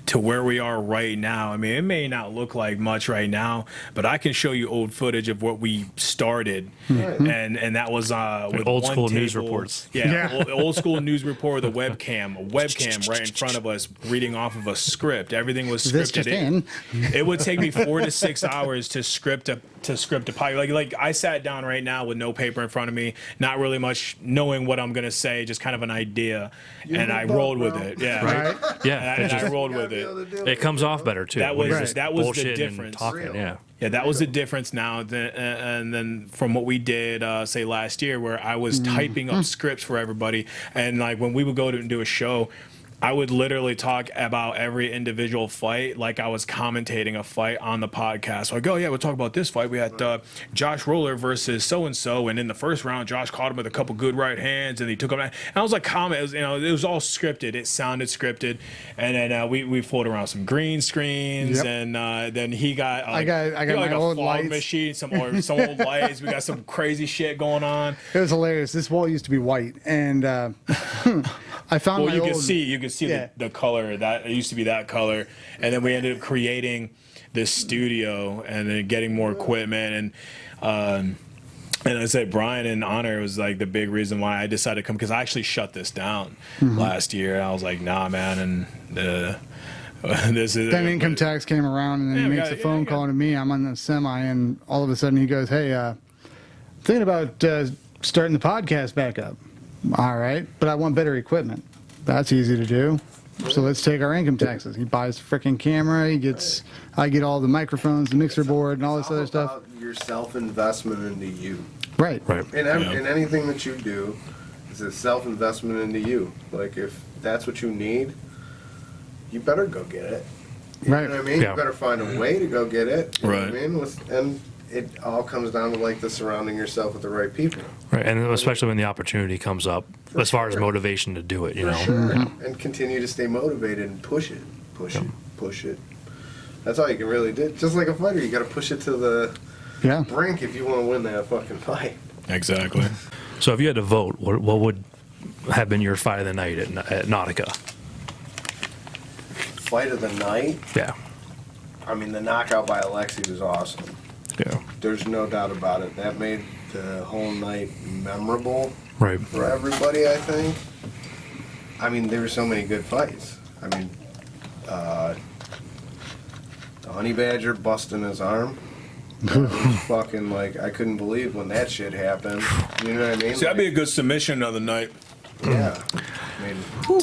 [SPEAKER 1] to where we are right now. I mean, it may not look like much right now, but I can show you old footage of what we started, and that was with
[SPEAKER 3] old
[SPEAKER 1] one
[SPEAKER 3] school news
[SPEAKER 1] table.
[SPEAKER 3] reports.
[SPEAKER 1] Yeah, old school news report with a webcam right in front of us, reading off of a script. Everything was scripted.
[SPEAKER 4] This just in.
[SPEAKER 1] It would take me 4 to 6 hours to script a pilot. Like I sat down right now with no paper in front of me, not really much knowing what I'm gonna say, just kind of an idea, and I rolled with it. Yeah,
[SPEAKER 4] Right.
[SPEAKER 3] Yeah,
[SPEAKER 1] and I rolled with it.
[SPEAKER 3] it comes off better too.
[SPEAKER 1] That
[SPEAKER 3] when
[SPEAKER 1] was
[SPEAKER 3] you're just
[SPEAKER 1] that was the
[SPEAKER 3] bullshitting and
[SPEAKER 1] difference.
[SPEAKER 3] Talking, yeah.
[SPEAKER 1] Yeah, that was the difference now. And then from what we did, say last year, where I was typing up scripts for everybody, and like when we would go to do a show, I would literally talk about every individual fight like I was commentating a fight on the podcast. So I go, yeah, we'll talk about this fight. We had Josh Roller versus so-and-so, and in the first round, Josh caught him with a couple good right hands, and he took him out. And I was like, it was, it was all scripted. It sounded scripted. And then we floated around some green screens,
[SPEAKER 4] Yep.
[SPEAKER 1] and then he got
[SPEAKER 4] I got
[SPEAKER 1] he got
[SPEAKER 4] my
[SPEAKER 1] a
[SPEAKER 4] old
[SPEAKER 1] fog
[SPEAKER 4] lights.
[SPEAKER 1] machine, some old lights. We got some crazy shit going on.
[SPEAKER 4] It was hilarious. This wall used to be white, and I found
[SPEAKER 1] Well,
[SPEAKER 4] my
[SPEAKER 1] you
[SPEAKER 4] old.
[SPEAKER 1] can see
[SPEAKER 4] Yeah.
[SPEAKER 1] the color that it used to be that color, and then we ended up creating this studio and then getting more equipment and I said Brian and Honor was like the big reason why I decided to come, because I actually shut this down last year. I was like, nah, man, and this is
[SPEAKER 4] Then income tax came around, and then
[SPEAKER 1] Yeah,
[SPEAKER 4] he
[SPEAKER 1] we
[SPEAKER 4] makes
[SPEAKER 1] got-
[SPEAKER 4] a phone
[SPEAKER 1] yeah,
[SPEAKER 4] call to me. I'm on the semi, and all of a sudden he goes, "Hey, thinking about starting the podcast back up." All right, but I want better equipment. That's easy to do. So let's take our income taxes. He buys a freaking camera. I get all the microphones, the mixer board, and all this other stuff.
[SPEAKER 2] About your self-investment into you.
[SPEAKER 4] Right.
[SPEAKER 3] Right.
[SPEAKER 2] In anything that you do, it's a self-investment into you. Like, if that's what you need, you better go get it. You
[SPEAKER 4] Right.
[SPEAKER 2] know what I mean?
[SPEAKER 3] Yeah.
[SPEAKER 2] You better find a way to go get it. You know what I
[SPEAKER 1] Right.
[SPEAKER 2] mean? And it all comes down to, like, the surrounding yourself with the right people.
[SPEAKER 3] Right, and especially when the opportunity comes up, as far as motivation to do it, you know.
[SPEAKER 2] Sure. And continue to stay motivated and push it. Push it. That's all you can really do. Just like a fighter, you got to push it to the
[SPEAKER 4] Yeah.
[SPEAKER 2] brink if you want to win that fucking fight.
[SPEAKER 1] exactly.
[SPEAKER 3] So if you had to vote, what would have been your fight of the night at Nautica?
[SPEAKER 2] Fight of the night.
[SPEAKER 3] Yeah,
[SPEAKER 2] I mean, the knockout by Alexi was awesome.
[SPEAKER 3] yeah,
[SPEAKER 2] There's no doubt about it. That made the whole night memorable
[SPEAKER 3] right.
[SPEAKER 2] for everybody, I think. I mean, there were so many good fights. I mean, the Honey Badger busting his arm. That was fucking, like, I couldn't believe when that shit happened. You know what I mean?
[SPEAKER 1] See, that'd be a good submission the other night.
[SPEAKER 2] Yeah. I mean,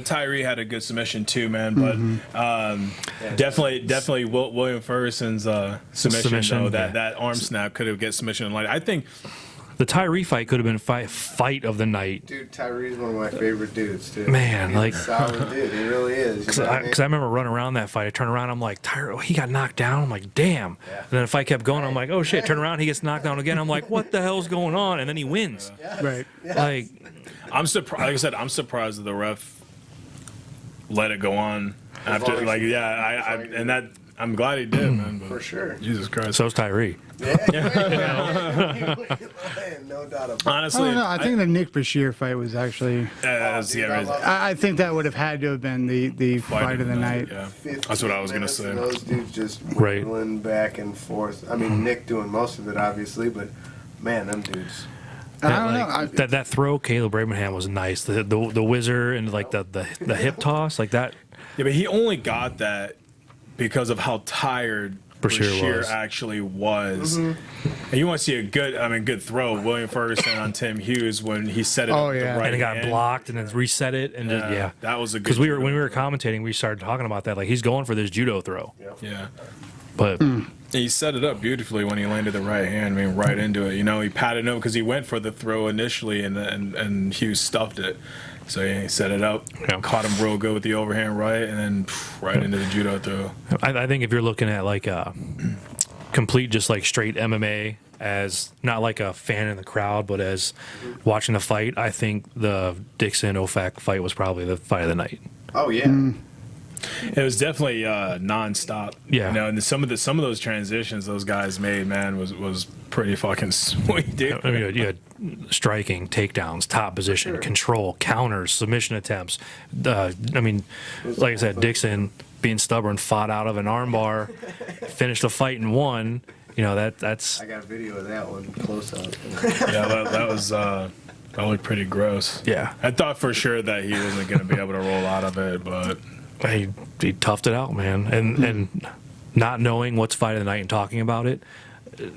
[SPEAKER 1] Tyree had a good submission too, man. But definitely William Ferguson's submission, though,
[SPEAKER 3] yeah.
[SPEAKER 1] that arm snap could have get submission in light. I think
[SPEAKER 3] The Tyree fight could have been fight of the night.
[SPEAKER 2] dude, Tyree's one of my favorite dudes, too.
[SPEAKER 3] Man,
[SPEAKER 2] He's
[SPEAKER 3] like-
[SPEAKER 2] a solid dude. He really is.
[SPEAKER 3] Because
[SPEAKER 2] You know what
[SPEAKER 3] I,
[SPEAKER 2] I mean?
[SPEAKER 3] remember running around that fight. I turn around, I'm like, Tyree, he got knocked down. I'm like, damn.
[SPEAKER 2] Yeah.
[SPEAKER 3] And then the fight kept going. I'm like, oh shit. Turn around, he gets knocked down again. I'm like, what the hell's going on? And then he wins.
[SPEAKER 4] Right.
[SPEAKER 3] Like,
[SPEAKER 1] I'm surprised. Like I said, I'm surprised that the ref let it go on after.
[SPEAKER 2] long as
[SPEAKER 1] Like,
[SPEAKER 2] he-
[SPEAKER 1] yeah,
[SPEAKER 2] as long as
[SPEAKER 1] and that I'm glad he did, man. But
[SPEAKER 2] For sure.
[SPEAKER 1] Jesus Christ.
[SPEAKER 3] so's Tyree.
[SPEAKER 2] Yeah, no doubt about it.
[SPEAKER 4] I
[SPEAKER 1] Honestly,
[SPEAKER 4] don't know. I think the Nick Bashir fight was actually. I think that would have had to have been the fight of the night.
[SPEAKER 1] Yeah, that's what I was gonna
[SPEAKER 2] 15
[SPEAKER 1] say.
[SPEAKER 2] minutes of Those dudes just
[SPEAKER 3] Right.
[SPEAKER 2] rolling back and forth. I mean, Nick doing most of it, obviously, but man, them dudes.
[SPEAKER 4] I don't know.
[SPEAKER 3] Like, that throw Caleb Abraham was nice. The whizzer and like the hip toss like that.
[SPEAKER 1] Yeah, but he only got that because of how tired
[SPEAKER 3] Bashir was.
[SPEAKER 1] actually was. And you want to see a good throw. William Ferguson on Tim Hughes when he set it
[SPEAKER 4] Oh,
[SPEAKER 1] up with
[SPEAKER 4] yeah.
[SPEAKER 1] the right
[SPEAKER 3] And it got
[SPEAKER 1] hand.
[SPEAKER 3] blocked and then reset it and just, yeah.
[SPEAKER 1] That was a good
[SPEAKER 3] Because when
[SPEAKER 1] judo
[SPEAKER 3] we were commentating, we started talking about that. Like he's going for this judo throw,
[SPEAKER 1] Yeah.
[SPEAKER 3] but
[SPEAKER 1] He set it up beautifully when he landed the right hand. I mean, right into it. You know, he patted him because he went for the throw initially, and Hughes stuffed it. So he set it up,
[SPEAKER 3] Yeah.
[SPEAKER 1] caught him real good with the overhand right, and then right into the judo throw.
[SPEAKER 3] I think if you're looking at like a complete, just like straight MMA, as not like a fan in the crowd, but as watching the fight, I think the Dixon Ofak fight was probably the fight of the night.
[SPEAKER 2] Oh yeah.
[SPEAKER 1] It was definitely nonstop.
[SPEAKER 3] Yeah.
[SPEAKER 1] You know, and some of those transitions those guys made, man, was pretty fucking sweet, dude.
[SPEAKER 3] I mean, you had striking, takedowns, top position, control, counters, submission attempts. I mean, like I said, Dixon being stubborn, fought out of an armbar, finished a fight and won. You know, that's.
[SPEAKER 2] I got a video of that one close up.
[SPEAKER 1] Yeah, that looked pretty gross.
[SPEAKER 3] Yeah.
[SPEAKER 1] I thought for sure that he wasn't going to be able to roll out of it, but
[SPEAKER 3] He toughed it out, man, and not knowing what's fight of the night and talking about it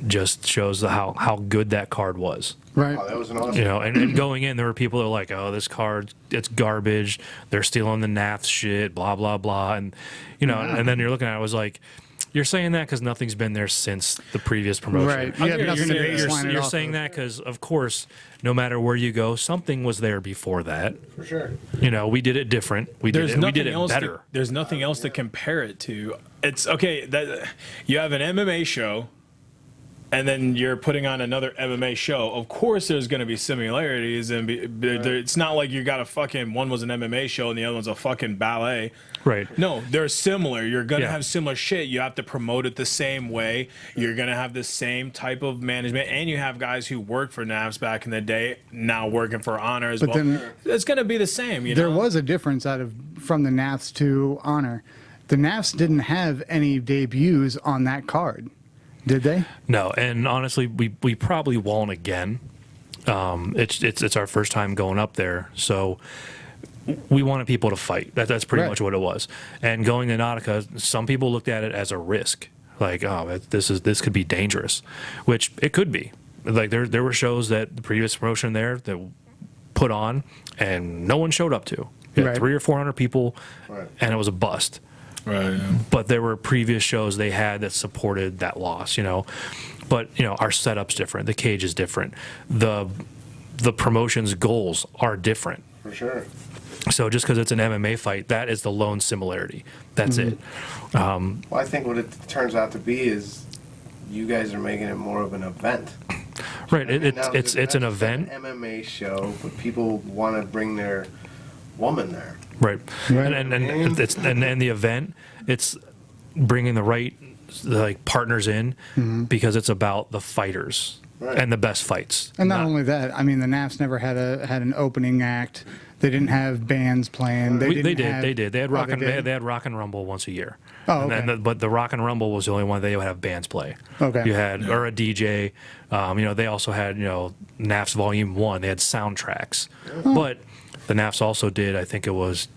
[SPEAKER 3] just shows how good that card was.
[SPEAKER 4] Right.
[SPEAKER 2] Oh, that was an awesome.
[SPEAKER 3] You know, and going in, there were people that were like, "Oh, this card, it's garbage. They're stealing the NAF shit, blah blah blah," and you know, and then you're looking at it, it was like, you're saying that because nothing's been there since the previous promotion.
[SPEAKER 4] Right. You have nothing to baseline it
[SPEAKER 3] You're
[SPEAKER 4] off
[SPEAKER 3] saying
[SPEAKER 4] of.
[SPEAKER 3] that because, of course, no matter where you go, something was there before that.
[SPEAKER 2] For sure.
[SPEAKER 3] You know, we did it different. We did it better.
[SPEAKER 1] There's nothing else to compare it to. It's okay that you have an MMA show, and then you're putting on another MMA show. Of course, there's going to be similarities, and it's not like you got a fucking one was an MMA show and the other one's a fucking ballet.
[SPEAKER 3] Right.
[SPEAKER 1] No, they're similar. You're going to
[SPEAKER 3] Yeah.
[SPEAKER 1] have similar shit. You have to promote it the same way. You're going to have the same type of management. And you have guys who worked for NAFs back in the day, now working for Honor as
[SPEAKER 4] But
[SPEAKER 1] well.
[SPEAKER 4] then-
[SPEAKER 1] It's going to be the same. You
[SPEAKER 4] There
[SPEAKER 1] know?
[SPEAKER 4] was a difference from the NAFs to Honor. The NAFs didn't have any debuts on that card, did they?
[SPEAKER 3] No, and honestly, we probably won't again. It's our first time going up there, so we wanted people to fight. That's pretty
[SPEAKER 4] Right.
[SPEAKER 3] much what it was. And going to Nautica, some people looked at it as a risk, like, oh, this could be dangerous, which it could be. Like there were shows that the previous promotion there that put on, and no one showed up to. You had
[SPEAKER 4] Right.
[SPEAKER 3] 300 or 400 people,
[SPEAKER 2] Right.
[SPEAKER 3] and it was a bust.
[SPEAKER 1] Right. Yeah.
[SPEAKER 3] But there were previous shows they had that supported that loss, you know. But, you know, our setup's different. The cage is different. The promotion's goals are different.
[SPEAKER 2] For sure.
[SPEAKER 3] So just because it's an MMA fight, that is the lone similarity. That's it.
[SPEAKER 2] Well, I think what it turns out to be is you guys are making it more of an event.
[SPEAKER 3] Right.
[SPEAKER 2] I mean, now
[SPEAKER 3] It's
[SPEAKER 2] that's
[SPEAKER 3] an
[SPEAKER 2] just
[SPEAKER 3] event.
[SPEAKER 2] MMA show, but people want to bring their woman there.
[SPEAKER 3] Right.
[SPEAKER 4] Right.
[SPEAKER 3] And it's and the event, it's bringing the right like partners in because it's about the fighters
[SPEAKER 2] Right.
[SPEAKER 3] and the best fights.
[SPEAKER 4] And not only that, I mean, the NAFs never had an opening act. They didn't have bands playing. They did.
[SPEAKER 3] They had
[SPEAKER 4] Oh,
[SPEAKER 3] rock
[SPEAKER 4] they
[SPEAKER 3] and
[SPEAKER 4] did?
[SPEAKER 3] they had Rock and Rumble once a year.
[SPEAKER 4] Oh,
[SPEAKER 3] And
[SPEAKER 4] okay.
[SPEAKER 3] then but the Rock and Rumble was the only one they would have bands play.
[SPEAKER 4] Okay.
[SPEAKER 3] You had or a DJ. You know, they also had NAFS Volume 1. They had soundtracks. But the NAFS also did. I think it was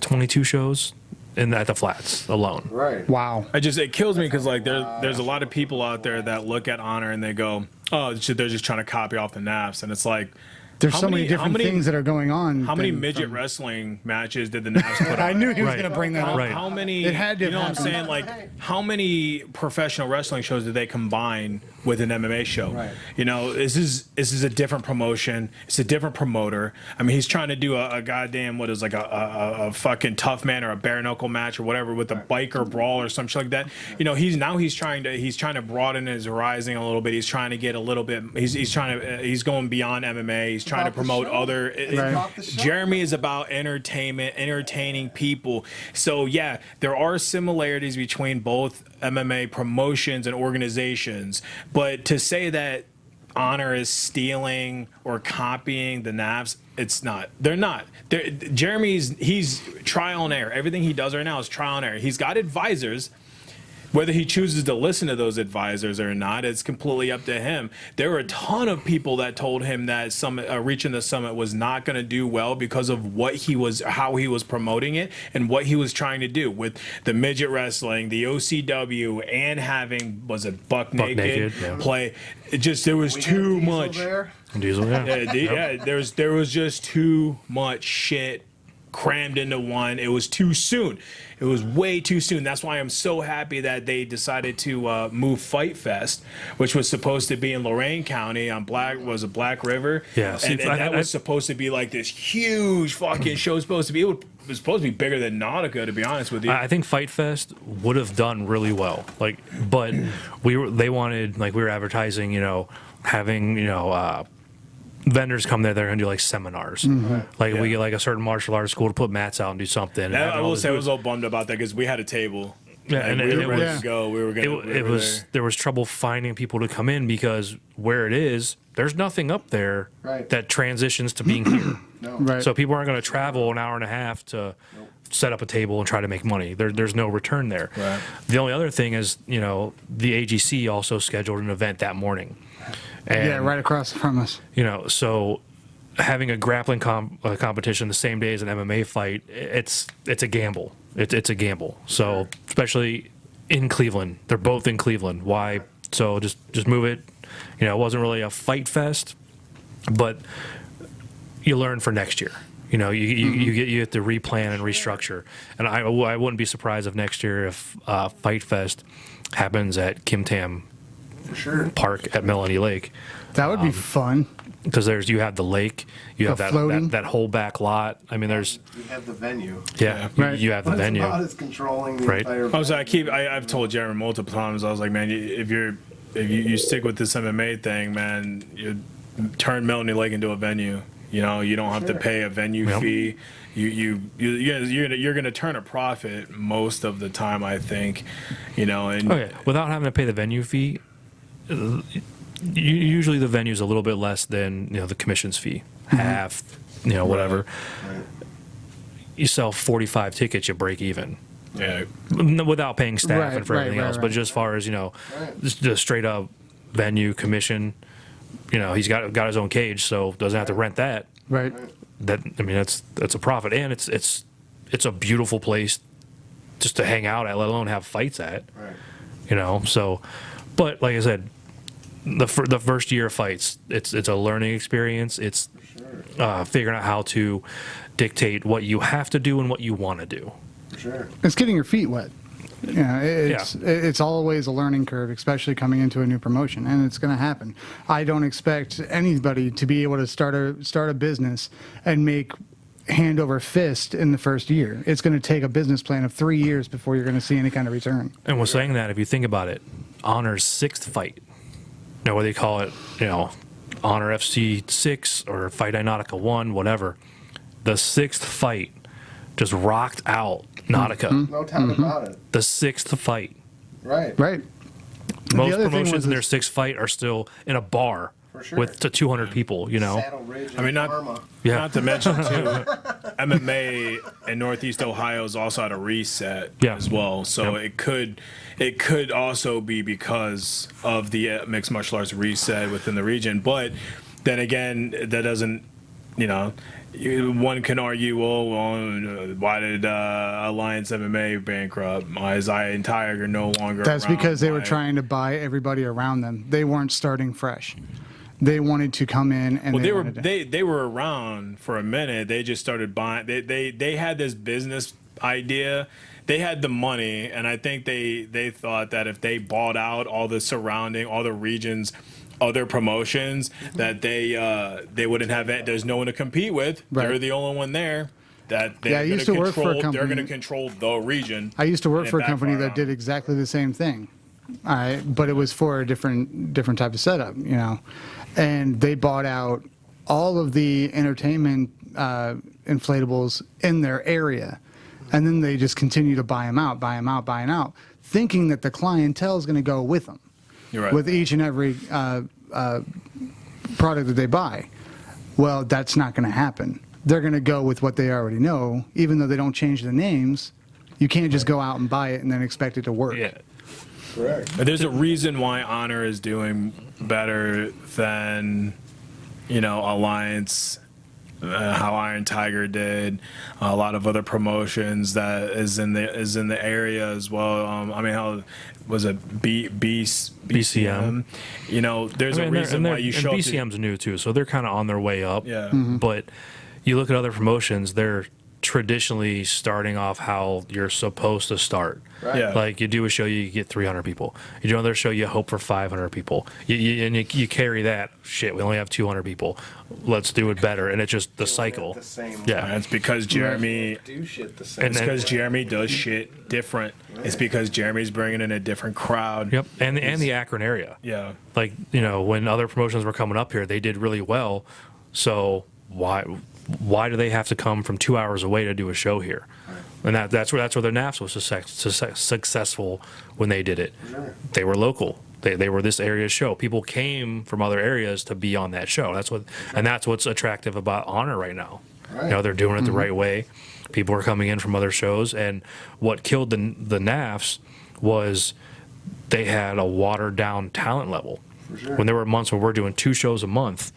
[SPEAKER 3] 22 shows at the Flats alone.
[SPEAKER 2] Right.
[SPEAKER 4] Wow.
[SPEAKER 1] It kills me because like there's a lot of people out there that look at Honor and they go, oh, they're just trying to copy off the NAFs, and it's like,
[SPEAKER 4] There's
[SPEAKER 1] how
[SPEAKER 4] so many different things that are going on.
[SPEAKER 1] How many
[SPEAKER 4] than-
[SPEAKER 1] midget wrestling matches did the NAFs put on?
[SPEAKER 4] I knew he was
[SPEAKER 3] Right.
[SPEAKER 4] going to bring that up.
[SPEAKER 3] Right.
[SPEAKER 1] How many?
[SPEAKER 4] It had to
[SPEAKER 1] you know what I'm
[SPEAKER 4] have
[SPEAKER 1] saying? Like, how many professional wrestling shows did they combine with an MMA show?
[SPEAKER 2] Right.
[SPEAKER 1] You know, this is a different promotion. It's a different promoter. I mean, he's trying to do a goddamn what is like a fucking tough man or a bare knuckle match or whatever with a biker brawl or some shit like that. You know, he's trying to broaden his horizon a little bit. He's trying to get a little bit. He's going beyond MMA. He's trying to
[SPEAKER 2] About the
[SPEAKER 1] promote
[SPEAKER 2] show.
[SPEAKER 1] other.
[SPEAKER 2] About the show.
[SPEAKER 1] Jeremy is about entertainment, entertaining people. So yeah, there are similarities between both MMA promotions and organizations, but to say that Honor is stealing or copying the NAFs, it's not. They're not. He's trial and error. Everything he does right now is trial and error. He's got advisors. Whether he chooses to listen to those advisors or not, it's completely up to him. There were a ton of people that told him that reaching the summit was not going to do well because of how he was promoting it and what he was trying to do with the midget wrestling, the OCW, and having Buck Naked
[SPEAKER 3] yeah.
[SPEAKER 1] play. There was
[SPEAKER 2] We had
[SPEAKER 1] too
[SPEAKER 2] Diesel
[SPEAKER 1] much.
[SPEAKER 2] there.
[SPEAKER 3] Diesel, yeah.
[SPEAKER 1] There was just too much shit crammed into one. It was too soon. It was way too soon. That's why I'm so happy that they decided to move Fight Fest, which was supposed to be in Lorain County on Black River.
[SPEAKER 3] Yeah,
[SPEAKER 1] and that was supposed to be like this huge fucking show. It was supposed to be bigger than Nautica, to be honest with you.
[SPEAKER 3] I think Fight Fest would have done really well. But we were advertising, having, vendors come there, they're gonna do like seminars. Like we
[SPEAKER 1] Yeah.
[SPEAKER 3] get like a certain martial arts school to put mats out and do something. And
[SPEAKER 1] I
[SPEAKER 3] having all
[SPEAKER 1] will
[SPEAKER 3] this
[SPEAKER 1] say I
[SPEAKER 3] booth.
[SPEAKER 1] was all bummed about that because we had a table.
[SPEAKER 3] Yeah,
[SPEAKER 1] Like,
[SPEAKER 3] and
[SPEAKER 1] we
[SPEAKER 3] it
[SPEAKER 1] were ready
[SPEAKER 4] was-
[SPEAKER 1] to go. We were gonna.
[SPEAKER 3] it was there was trouble finding people to come in because where it is, there's nothing up there
[SPEAKER 2] Right.
[SPEAKER 3] that transitions to being here.
[SPEAKER 2] No.
[SPEAKER 4] Right.
[SPEAKER 3] So people aren't going to travel an hour and a half to set up a table and try to make money. There's no return there.
[SPEAKER 1] Right.
[SPEAKER 3] The only other thing is, the AGC also scheduled an event that morning. And,
[SPEAKER 4] Yeah, right across from us.
[SPEAKER 3] So having a grappling competition the same day as an MMA fight, it's a gamble. It's a gamble. So especially in Cleveland, they're both in Cleveland. Why? So just move it. It wasn't really a fight fest, but you learn for next year. You get to replan and restructure. And I wouldn't be surprised if next year if Fight Fest happens at Kim Tam
[SPEAKER 2] For sure.
[SPEAKER 3] Park at Melanie Lake.
[SPEAKER 4] That would be fun.
[SPEAKER 3] Because you have the lake, you have
[SPEAKER 4] floating.
[SPEAKER 3] that whole back lot. I mean, there's
[SPEAKER 2] You have the venue.
[SPEAKER 4] Right.
[SPEAKER 3] you have the
[SPEAKER 2] But
[SPEAKER 3] venue.
[SPEAKER 2] It's about as controlling the
[SPEAKER 3] Right.
[SPEAKER 2] entire.
[SPEAKER 1] I've told Jeremy multiple times. I was like, man, if you stick with this MMA thing, man, you turn Melanie Lake into a venue. You don't have to pay a venue
[SPEAKER 3] Yep.
[SPEAKER 1] fee. You're gonna turn a profit most of the time, I think. And
[SPEAKER 3] Okay, without having to pay the venue fee, usually the venue's a little bit less than the commissions fee, half, whatever.
[SPEAKER 2] Right.
[SPEAKER 3] You sell 45 tickets, you break even.
[SPEAKER 1] yeah,
[SPEAKER 3] Without paying staff
[SPEAKER 4] Right,
[SPEAKER 3] and for
[SPEAKER 4] right,
[SPEAKER 3] everything
[SPEAKER 4] right,
[SPEAKER 3] else,
[SPEAKER 4] right.
[SPEAKER 3] but just as far as the straight up venue commission, he's got his own cage, so doesn't have to rent that.
[SPEAKER 4] Right.
[SPEAKER 3] That's a profit, and it's a beautiful place just to hang out at, let alone have fights at.
[SPEAKER 2] Right.
[SPEAKER 3] So, but like I said, the first year of fights, it's a learning experience. It's figuring out how to dictate what you have to do and what you want to do.
[SPEAKER 2] For sure.
[SPEAKER 4] It's getting your feet wet. It's always a learning curve, especially coming into a new promotion, and it's going to happen. I don't expect anybody to be able to start a business and make hand over fist in the first year. It's going to take a business plan of 3 years before you're going to see any kind of return.
[SPEAKER 3] And we're saying that if you think about it, Honor's sixth fight. Whether you call it, Honor FC 6 or Fight Nautica 1, whatever. The sixth fight just rocked out Nautica.
[SPEAKER 2] No doubt about it.
[SPEAKER 3] The sixth fight.
[SPEAKER 2] Right.
[SPEAKER 4] Right.
[SPEAKER 3] Most
[SPEAKER 4] other thing
[SPEAKER 3] promotions
[SPEAKER 4] was
[SPEAKER 3] in their
[SPEAKER 4] is-
[SPEAKER 3] sixth fight are still in a bar
[SPEAKER 2] For sure.
[SPEAKER 3] with to 200 people,
[SPEAKER 2] Saddle Ridge.
[SPEAKER 1] I mean, not-
[SPEAKER 2] Parma.
[SPEAKER 3] Yeah.
[SPEAKER 1] Not to mention too, MMA in Northeast Ohio is also at a reset
[SPEAKER 3] Yeah.
[SPEAKER 1] as well. So
[SPEAKER 3] Yep.
[SPEAKER 1] it could also be because of the mixed martial arts reset within the region. But then again, that doesn't, one can argue, why did Alliance MMA bankrupt? Why is Iron Tiger no longer?
[SPEAKER 4] That's
[SPEAKER 1] around?
[SPEAKER 4] because they were
[SPEAKER 1] Why-
[SPEAKER 4] trying to buy everybody around them. They weren't starting fresh. They wanted to come in and
[SPEAKER 1] Well,
[SPEAKER 4] wanted
[SPEAKER 1] they were around for a minute. They just started buying. They had this business idea. They had the money, and I think they thought that if they bought out all the regions, other promotions, that they wouldn't have. There's no one to compete with.
[SPEAKER 4] Right.
[SPEAKER 1] They're the only one there. That
[SPEAKER 4] Yeah, I
[SPEAKER 1] they're
[SPEAKER 4] used
[SPEAKER 1] gonna
[SPEAKER 4] to work for a
[SPEAKER 1] control. They're
[SPEAKER 4] company-
[SPEAKER 1] going to control the region.
[SPEAKER 4] I used to work
[SPEAKER 1] and
[SPEAKER 4] for a
[SPEAKER 1] it
[SPEAKER 4] company
[SPEAKER 1] backfired
[SPEAKER 4] that
[SPEAKER 1] on
[SPEAKER 4] did exactly the same thing. All right, but it was for a different type of setup, and they bought out all of the entertainment inflatables in their area, and then they just continue to buy them out, thinking that the clientele is going to go with them,
[SPEAKER 1] You're right.
[SPEAKER 4] with each and every product that they buy. Well, that's not going to happen. They're going to go with what they already know, even though they don't change the names. You can't just go out and buy it and then expect it to work.
[SPEAKER 3] Yeah.
[SPEAKER 2] Correct.
[SPEAKER 1] But there's a reason why Honor is doing better than, Alliance, how Iron Tiger did, a lot of other promotions that is in the area as well. How was it BCM? There's a reason why you show up to-
[SPEAKER 3] BCM's new too, so they're kind of on their way up.
[SPEAKER 1] Yeah.
[SPEAKER 3] But you look at other promotions, they're traditionally starting off how you're supposed to start.
[SPEAKER 2] Right.
[SPEAKER 1] Yeah.
[SPEAKER 3] Like you do a show, you get 300 people. You do another show, you hope for 500 people. You carry that. Shit, we only have 200 people. Let's do it better. And it's just the cycle.
[SPEAKER 2] The same.
[SPEAKER 3] Yeah.
[SPEAKER 1] That's because Jeremy.
[SPEAKER 2] Do shit the same.
[SPEAKER 3] And
[SPEAKER 1] It's
[SPEAKER 3] then-
[SPEAKER 1] because Jeremy does shit different. It's because Jeremy's bringing in a different crowd.
[SPEAKER 3] Yep. And the Akron area.
[SPEAKER 1] Yeah.
[SPEAKER 3] Like, when other promotions were coming up here, they did really well. So why do they have to come from 2 hours away to do a show here? And that's where the NAFS was successful when they did it.
[SPEAKER 2] Sure.
[SPEAKER 3] They were local. They were this area's show. People came from other areas to be on that show. That's what's attractive about Honor right now.
[SPEAKER 2] Right.
[SPEAKER 3] You know, they're doing it the right way. People are coming in from other shows, and what killed the NAFs was they had a watered down talent level.
[SPEAKER 2] For sure.
[SPEAKER 3] When there were months where we're doing 2 shows a month,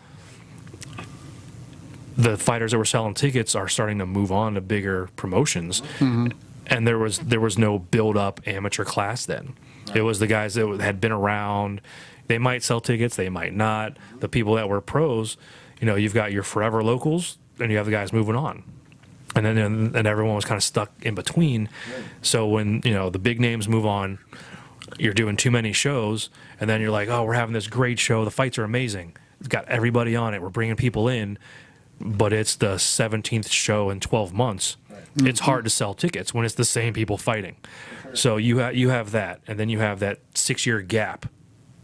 [SPEAKER 3] the fighters that were selling tickets are starting to move on to bigger promotions, and there was no build up amateur class then. It was the guys that had been around. They might sell tickets, they might not. The people that were pros, you know, you've got your forever locals, and you have the guys moving on. And then everyone was kind of stuck in between. So when, you know, the big names move on, you're doing too many shows, and then you're like, oh, we're having this great show. The fights are amazing. It's got everybody on it. We're bringing people in, but it's the 17th show in 12 months. It's hard to sell tickets when it's the same people fighting. So you have that, and then you have that 6-year gap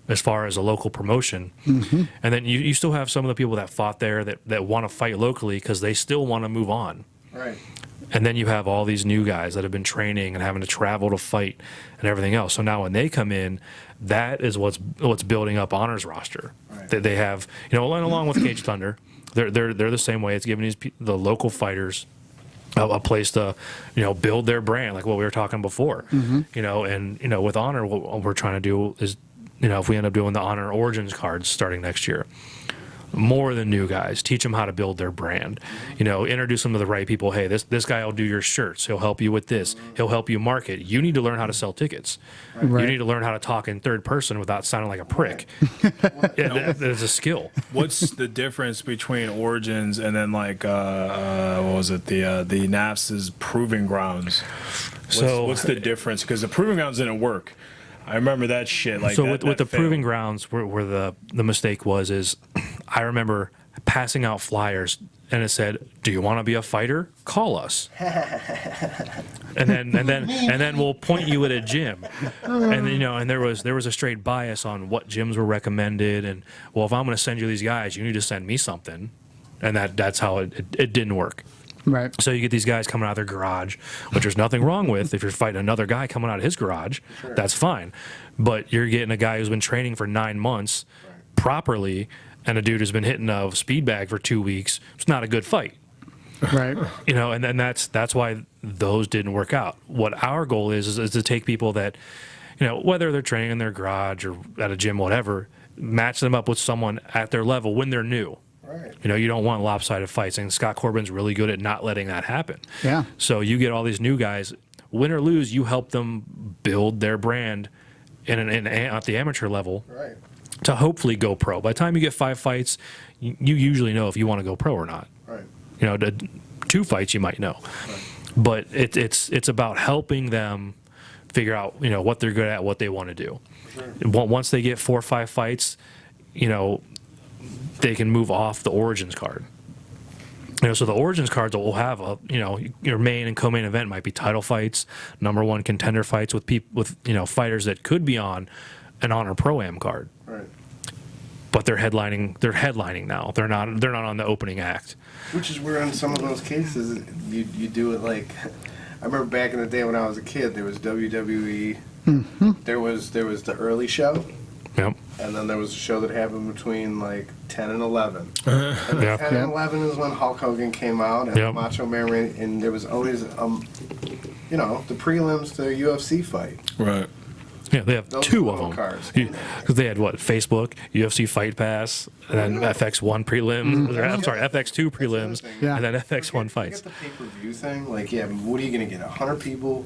[SPEAKER 3] as far as a local promotion. And then you still have some of the people that fought there that want to fight locally because they still want to move on.
[SPEAKER 2] Right.
[SPEAKER 3] And then you have all these new guys that have been training and having to travel to fight and everything else. So now when they come in, that is what's building up Honor's roster.
[SPEAKER 2] Right.
[SPEAKER 3] They have, you know, along with Cage Thunder, they're the same way. It's giving the local fighters a place to, you know, build their brand, like what we were talking before. You know, and you know, with Honor, what we're trying to do is, you know, if we end up doing the Honor Origins cards starting next year, more than new guys, teach them how to build their brand. You know, introduce them to the right people. Hey, this guy will do your shirts. He'll help you with this. He'll help you market. You need to learn how to sell tickets.
[SPEAKER 4] Right.
[SPEAKER 3] You need to learn how to talk in third person without sounding like a prick. That is a skill.
[SPEAKER 1] What's the difference between Origins and then like what was it, the NAPS's Proving Grounds? What's the difference? Because the Proving Grounds didn't work. I remember that shit. Like
[SPEAKER 3] So
[SPEAKER 1] that,
[SPEAKER 3] with the
[SPEAKER 1] failed.
[SPEAKER 3] Proving Grounds, where the mistake is I remember passing out flyers and it said, "Do you want to be a fighter? Call us." and then we'll point you at a gym. And you know, and there was a straight bias on what gyms were recommended. And well, if I'm going to send you these guys, you need to send me something. And that's how it didn't work.
[SPEAKER 4] Right.
[SPEAKER 3] So you get these guys coming out of their garage, which there's nothing wrong with. If you're fighting another guy coming out of his garage, that's fine. But you're getting a guy who's been training for 9 months properly, and a dude who's been hitting a speed bag for 2 weeks. It's not a good fight.
[SPEAKER 4] Right.
[SPEAKER 3] You know, and then that's why those didn't work out. What our goal is to take people that, you know, whether they're training in their garage or at a gym, whatever, match them up with someone at their level when they're new.
[SPEAKER 2] Right.
[SPEAKER 3] You know, you don't want lopsided fights, and Scott Corbin's really good at not letting that happen.
[SPEAKER 4] Yeah.
[SPEAKER 3] So you get all these new guys, win or lose, you help them build their brand at the amateur level
[SPEAKER 2] Right.
[SPEAKER 3] to hopefully go pro. By the time you get 5 fights, you usually know if you want to go pro or not.
[SPEAKER 2] Right.
[SPEAKER 3] You know, 2 fights you might know, but it's about helping them figure out, you know, what they're good at, what they want to do.
[SPEAKER 2] Sure.
[SPEAKER 3] Once they get 4 or 5 fights, you know, they can move off the Origins card. You know, so the Origins cards will have your main and co-main event might be title fights, number 1 contender fights with you know, fighters that could be on an Honor Pro-Am card.
[SPEAKER 2] Right.
[SPEAKER 3] But they're headlining now. They're not on the opening act.
[SPEAKER 2] Which is where in some of those cases you do it like, I remember back in the day when I was a kid, there was WWE. There was the early show.
[SPEAKER 3] Yep.
[SPEAKER 2] And then there was a show that happened between like 10 and 11. And then
[SPEAKER 3] Yeah.
[SPEAKER 2] 10 and 11 is when Hulk Hogan came out and
[SPEAKER 3] Yep.
[SPEAKER 2] Macho Man ran, and there was always, you know, the prelims to a UFC fight.
[SPEAKER 1] Right.
[SPEAKER 3] Yeah, they have
[SPEAKER 2] Those
[SPEAKER 3] 2
[SPEAKER 2] are
[SPEAKER 3] of them.
[SPEAKER 2] cards.
[SPEAKER 3] Because they had what, Facebook, UFC Fight Pass, and then FX1 prelims. I'm sorry, FX2 prelims,
[SPEAKER 4] Yeah.
[SPEAKER 3] and then FX1 fights.
[SPEAKER 2] Forget the pay-per-view thing. Like, yeah, what are you going to get? 100 people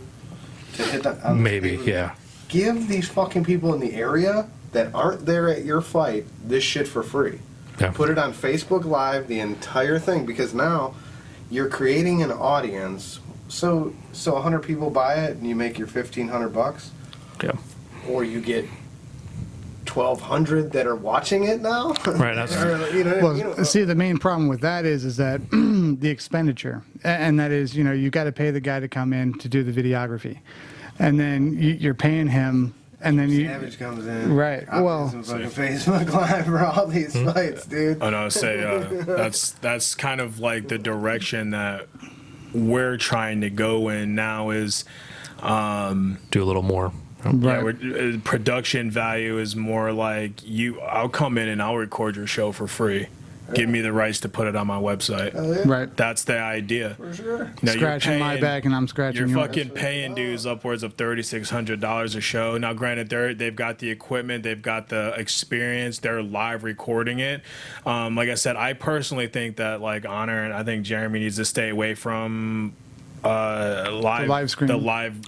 [SPEAKER 2] to hit that? On the
[SPEAKER 3] Maybe,
[SPEAKER 2] pay-per-view?
[SPEAKER 3] yeah.
[SPEAKER 2] Give these fucking people in the area that aren't there at your fight this shit for free.
[SPEAKER 3] Yeah.
[SPEAKER 2] Put it on Facebook Live, the entire thing, because now you're creating an audience. So 100 people buy it, and you make your $1,500,
[SPEAKER 3] Yeah.
[SPEAKER 2] or you get 1,200 that are watching it now.
[SPEAKER 3] Right, that's-
[SPEAKER 2] Or, you know,
[SPEAKER 4] See, the main problem with that is that the expenditure, and that is, you got to pay the guy to come in to do the videography, and then you're paying him, and then you
[SPEAKER 2] Savage comes in.
[SPEAKER 4] Right,
[SPEAKER 2] I'm
[SPEAKER 4] well-
[SPEAKER 2] using fucking Facebook Live for all these fights, dude.
[SPEAKER 1] And I would say that's kind of like the direction that we're trying to go in now is
[SPEAKER 3] Do a little more.
[SPEAKER 1] yeah,
[SPEAKER 4] right.
[SPEAKER 1] production value is more like I'll come in and I'll record your show for free. Give me the rights to put it on my website.
[SPEAKER 2] Hell yeah.
[SPEAKER 4] Right.
[SPEAKER 1] That's the idea.
[SPEAKER 2] For sure.
[SPEAKER 1] Now,
[SPEAKER 4] Scratching my back and I'm scratching
[SPEAKER 1] You're
[SPEAKER 4] yours.
[SPEAKER 1] fucking paying dudes upwards of $3,600 a show. Now, granted, they've got the equipment, they've got the experience, they're live recording it. Like I said, I personally think that like Honor and I think Jeremy needs to stay away from
[SPEAKER 4] live streaming.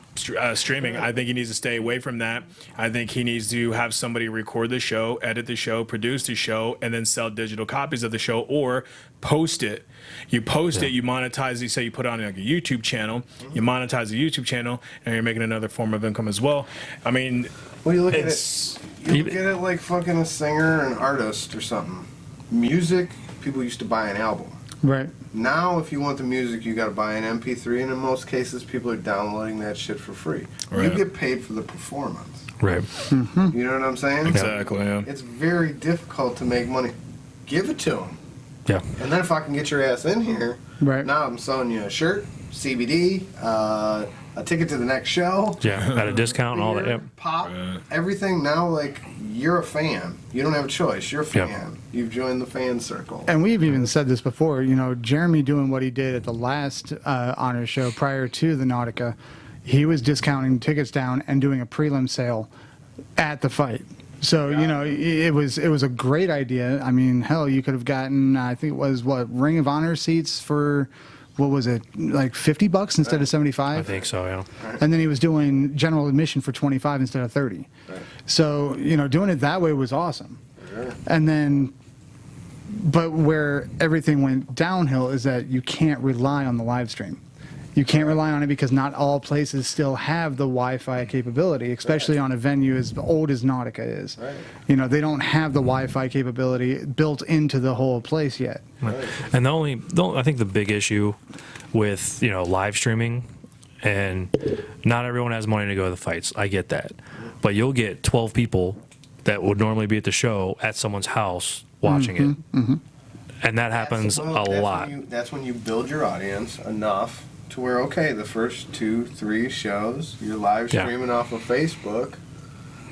[SPEAKER 1] Streaming. I think he needs to stay away from that. I think he needs to have somebody record the show, edit the show, produce the show, and then sell digital copies of the show or post it. You post it, you monetize. You say you put it on like a YouTube channel, you monetize the YouTube channel, and you're making another form of income as well. I mean,
[SPEAKER 2] Well, you look at
[SPEAKER 1] it's
[SPEAKER 2] it. You look at it like fucking a singer or an artist or something. Music, people used to buy an album.
[SPEAKER 4] Right.
[SPEAKER 2] Now, if you want the music, you got to buy an MP3, and in most cases, people are downloading that shit for free. You
[SPEAKER 1] Right.
[SPEAKER 2] get paid for the performance.
[SPEAKER 3] Right.
[SPEAKER 2] You know what I'm saying?
[SPEAKER 1] exactly. Yeah.
[SPEAKER 2] It's very difficult to make money. Give it to them.
[SPEAKER 3] Yeah.
[SPEAKER 2] And then if I can get your ass in here,
[SPEAKER 4] Right.
[SPEAKER 2] now I'm selling you a shirt, CBD, a ticket to the next show,
[SPEAKER 3] Yeah. At a discount and all that.
[SPEAKER 2] beer,
[SPEAKER 3] Yep.
[SPEAKER 2] pop, everything. Now, like, you're a fan. You don't have a choice. You're a
[SPEAKER 3] Yep.
[SPEAKER 2] fan. You've joined the fan circle.
[SPEAKER 4] And we've even said this before, you know, Jeremy doing what he did at the last honor show prior to the Nautica, he was discounting tickets down and doing a prelim sale at the fight. So, you know, it was a great idea. I mean, hell, you could have gotten, I think it was Ring of Honor seats for, what was it, like $50 instead of 75?
[SPEAKER 3] I think so, yeah.
[SPEAKER 4] And then he was doing general admission for 25 instead of 30.
[SPEAKER 2] Right.
[SPEAKER 4] So, you know, doing it that way was awesome. And then, but where everything went downhill is that you can't rely on the live stream. You can't rely on it because not all places still have the Wi-Fi capability, especially on a venue as old as Nautica is.
[SPEAKER 2] Right.
[SPEAKER 4] You know, they don't have the Wi-Fi capability built into the whole place yet.
[SPEAKER 3] And I think the big issue with, you know, live streaming, and not everyone has money to go to the fights. I get that. But you'll get 12 people that would normally be at the show at someone's house watching it. And that happens a lot.
[SPEAKER 2] That's when you build your audience enough to where, okay, the first 2-3 shows, you're live
[SPEAKER 3] Yeah.
[SPEAKER 2] streaming off of Facebook.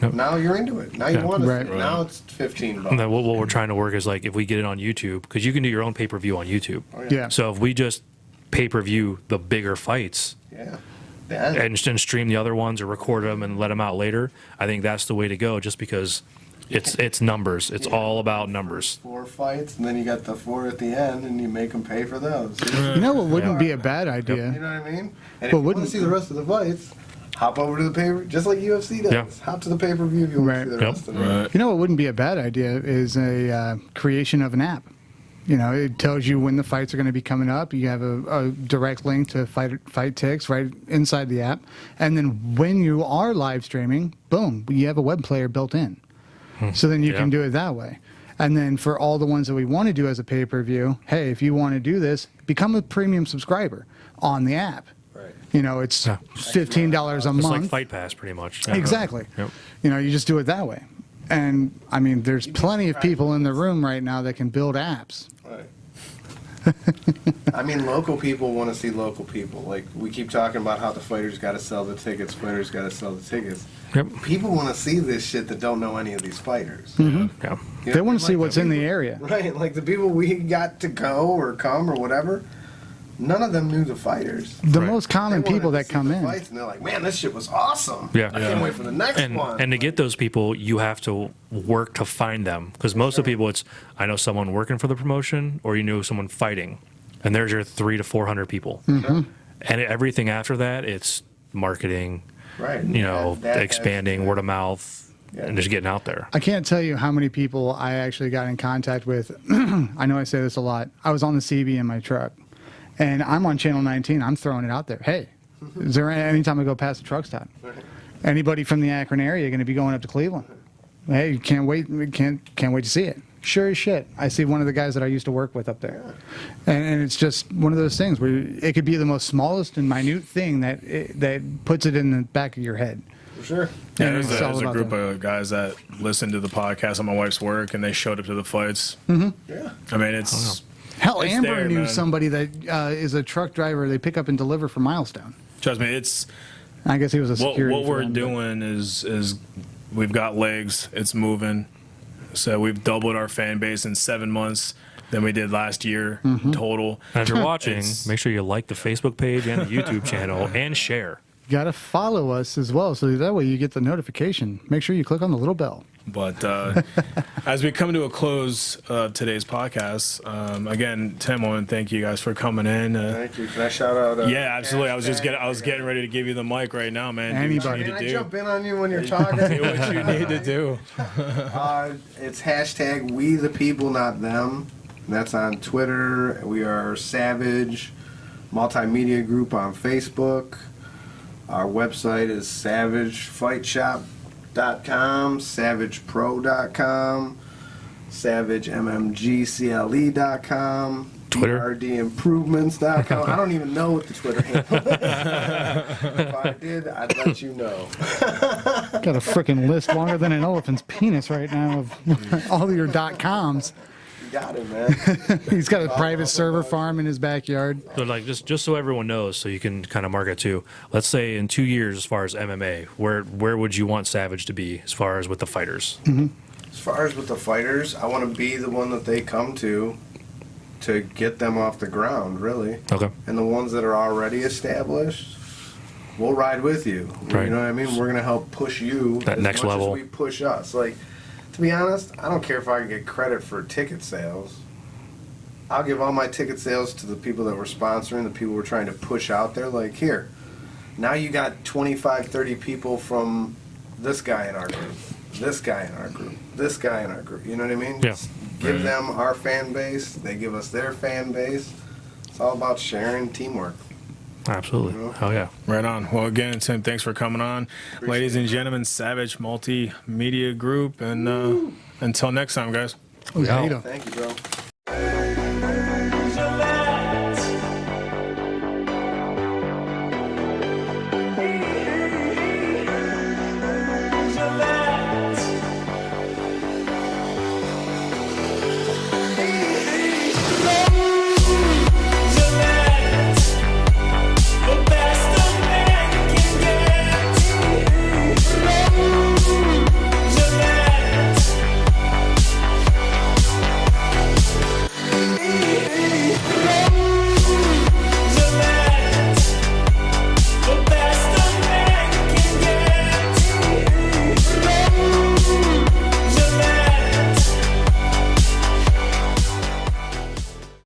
[SPEAKER 3] Yep.
[SPEAKER 2] Now you're into it. Now you
[SPEAKER 3] Yeah.
[SPEAKER 2] want to.
[SPEAKER 4] Right.
[SPEAKER 2] Now it's $15.
[SPEAKER 3] And then what we're trying to work is like if we get it on YouTube, because you can do your own pay-per-view on YouTube.
[SPEAKER 2] Oh,
[SPEAKER 4] Yeah.
[SPEAKER 3] So if we just pay-per-view the bigger fights
[SPEAKER 2] Yeah. Then,
[SPEAKER 3] and then stream the other ones or record them and let them out later, I think that's the way to go, just because it's numbers. It's all about numbers.
[SPEAKER 2] 4 fights, and then you got the 4 at the end, and you make them pay for those.
[SPEAKER 4] You know what wouldn't
[SPEAKER 3] Yeah.
[SPEAKER 4] be a bad
[SPEAKER 2] You
[SPEAKER 4] idea?
[SPEAKER 2] know what I mean? And if
[SPEAKER 4] Well,
[SPEAKER 2] you want
[SPEAKER 4] wouldn't-
[SPEAKER 2] to see the rest of the fights, hop over to the paper, just like UFC does.
[SPEAKER 3] Yeah.
[SPEAKER 2] Hop to the pay-per-view if you want
[SPEAKER 4] Right.
[SPEAKER 2] to see the
[SPEAKER 3] Yep.
[SPEAKER 2] rest of it.
[SPEAKER 1] Right.
[SPEAKER 4] You know what wouldn't be a bad idea is a creation of an app. You know, it tells you when the fights are going to be coming up. You have a direct link to fight ticks right inside the app. And then when you are live streaming, boom, you have a web player built in. So then you
[SPEAKER 3] Yeah.
[SPEAKER 4] can do it that way. And then for all the ones that we want to do as a pay-per-view, hey, if you want to do this, become a premium subscriber on the app.
[SPEAKER 2] Right.
[SPEAKER 4] You know, it's
[SPEAKER 3] Yeah.
[SPEAKER 4] $15 a
[SPEAKER 3] It's
[SPEAKER 4] month.
[SPEAKER 3] like Fight Pass, pretty much.
[SPEAKER 4] Exactly.
[SPEAKER 3] Yep.
[SPEAKER 4] You know, you just do it that way. And I mean, there's plenty of people in the room right now that can build apps.
[SPEAKER 2] Right. I mean, local people want to see local people. Like, we keep talking about how the fighters got to sell the tickets, fighters got to sell the tickets.
[SPEAKER 3] Yep.
[SPEAKER 2] People want to see this shit that don't know any of these fighters.
[SPEAKER 3] Yeah.
[SPEAKER 2] You know,
[SPEAKER 4] Mm-hmm. They want to see
[SPEAKER 2] like
[SPEAKER 4] what's in the area.
[SPEAKER 2] Right, like the people we got to go or come or whatever, none of them knew the fighters.
[SPEAKER 4] The
[SPEAKER 3] Right.
[SPEAKER 4] most common
[SPEAKER 2] They wanted
[SPEAKER 4] people
[SPEAKER 2] to
[SPEAKER 4] that
[SPEAKER 2] see
[SPEAKER 4] come
[SPEAKER 2] the
[SPEAKER 4] in.
[SPEAKER 2] fights, and they're like, man, this shit was awesome.
[SPEAKER 3] Yeah.
[SPEAKER 2] I can't wait for the next one.
[SPEAKER 3] And to get those people, you have to work to find them. Because most of the people, it's, I know someone working for the promotion, or you know someone fighting. And there's your 300 to 400 people.
[SPEAKER 4] Mm-hmm.
[SPEAKER 3] And everything after that, it's marketing,
[SPEAKER 2] Right.
[SPEAKER 3] you know,
[SPEAKER 2] That has
[SPEAKER 3] expanding,
[SPEAKER 2] to-
[SPEAKER 3] word of mouth,
[SPEAKER 2] Yeah.
[SPEAKER 3] and just getting out there.
[SPEAKER 4] I can't tell you how many people I actually got in contact with. I know I say this a lot. I was on the CB in my truck, and I'm on Channel 19. I'm throwing it out there. Hey, is there any time I go past the truck stop? Anybody from the Akron area going to be going up to Cleveland? Hey, can't wait to see it. Sure as shit. I see one of the guys that I used to work with up there. And it's just one of those things where it could be the most smallest and minute thing that puts it in the back of your head.
[SPEAKER 2] For sure.
[SPEAKER 1] Yeah,
[SPEAKER 4] And
[SPEAKER 1] there's
[SPEAKER 4] it's all
[SPEAKER 1] a
[SPEAKER 4] about
[SPEAKER 1] group
[SPEAKER 4] them.
[SPEAKER 1] of guys that listen to the podcast on my wife's work, and they showed up to the fights.
[SPEAKER 2] Yeah.
[SPEAKER 1] I mean, it's
[SPEAKER 4] Hell,
[SPEAKER 1] It's
[SPEAKER 4] Amber
[SPEAKER 1] there,
[SPEAKER 4] knew
[SPEAKER 1] man.
[SPEAKER 4] somebody that is a truck driver. They pick up and deliver from Milestone.
[SPEAKER 1] trust me, it's
[SPEAKER 4] I guess he was a security.
[SPEAKER 1] what
[SPEAKER 4] for
[SPEAKER 1] we're
[SPEAKER 4] them, but-
[SPEAKER 1] doing is we've got legs. It's moving. So we've doubled our fan base in 7 months than we did last year total.
[SPEAKER 3] And if you're watching,
[SPEAKER 1] It's-
[SPEAKER 3] make sure you like the Facebook page and the YouTube channel and share.
[SPEAKER 4] You gotta follow us as well, so that way you get the notification. Make sure you click on the little bell.
[SPEAKER 1] But as we come to a close of today's podcast, again, Tim, I want to thank you guys for coming in.
[SPEAKER 2] Thank you. Can I shout out?
[SPEAKER 1] Yeah, absolutely. I was getting ready to give you the mic right now, man. Do what
[SPEAKER 4] Anybody.
[SPEAKER 1] you
[SPEAKER 2] Can
[SPEAKER 1] need
[SPEAKER 2] I
[SPEAKER 1] to do.
[SPEAKER 2] jump in on you when you're talking?
[SPEAKER 1] Do what you need to do.
[SPEAKER 2] It's hashtag We the People, Not Them. That's on Twitter. We are Savage Multimedia Group on Facebook. Our website is savagefightshop.com, savagepro.com, savagemmgcle.com,
[SPEAKER 3] Twitter?
[SPEAKER 2] brdimprovements.com. I don't even know what the Twitter handle is. If I did, I'd let you know.
[SPEAKER 4] Got a freaking list longer than an elephant's penis right now of all of your .coms.
[SPEAKER 2] You got it, man.
[SPEAKER 4] He's got a private server farm in his backyard.
[SPEAKER 3] So like just so everyone knows, so you can kind of mark it too. Let's say in 2 years, as far as MMA, where would you want Savage to be as far as with the fighters?
[SPEAKER 2] As far as with the fighters, I want to be the one that they come to get them off the ground, really.
[SPEAKER 3] Okay.
[SPEAKER 2] And the ones that are already established, we'll ride with you.
[SPEAKER 3] Right.
[SPEAKER 2] You know what I mean? We're going to help push you
[SPEAKER 3] That
[SPEAKER 2] as
[SPEAKER 3] next
[SPEAKER 2] much
[SPEAKER 3] level.
[SPEAKER 2] as we push us. Like, to be honest, I don't care if I can get credit for ticket sales. I'll give all my ticket sales to the people that we're sponsoring, the people we're trying to push out there. Like, here, now you got 25, 30 people from this guy in our group, this guy in our group, this guy in our group. You know what I mean?
[SPEAKER 3] Yeah.
[SPEAKER 2] Just give them our fan base. They give us their fan base. It's all about sharing, teamwork.
[SPEAKER 3] Absolutely.
[SPEAKER 2] You know?
[SPEAKER 3] Hell yeah.
[SPEAKER 1] Right on. Well, again, Tim, thanks for coming on. Ladies and gentlemen, Savage Multimedia Group. And until next time, guys.
[SPEAKER 4] Oh,
[SPEAKER 3] Yeah.
[SPEAKER 4] Zeta.
[SPEAKER 2] Thank you, bro.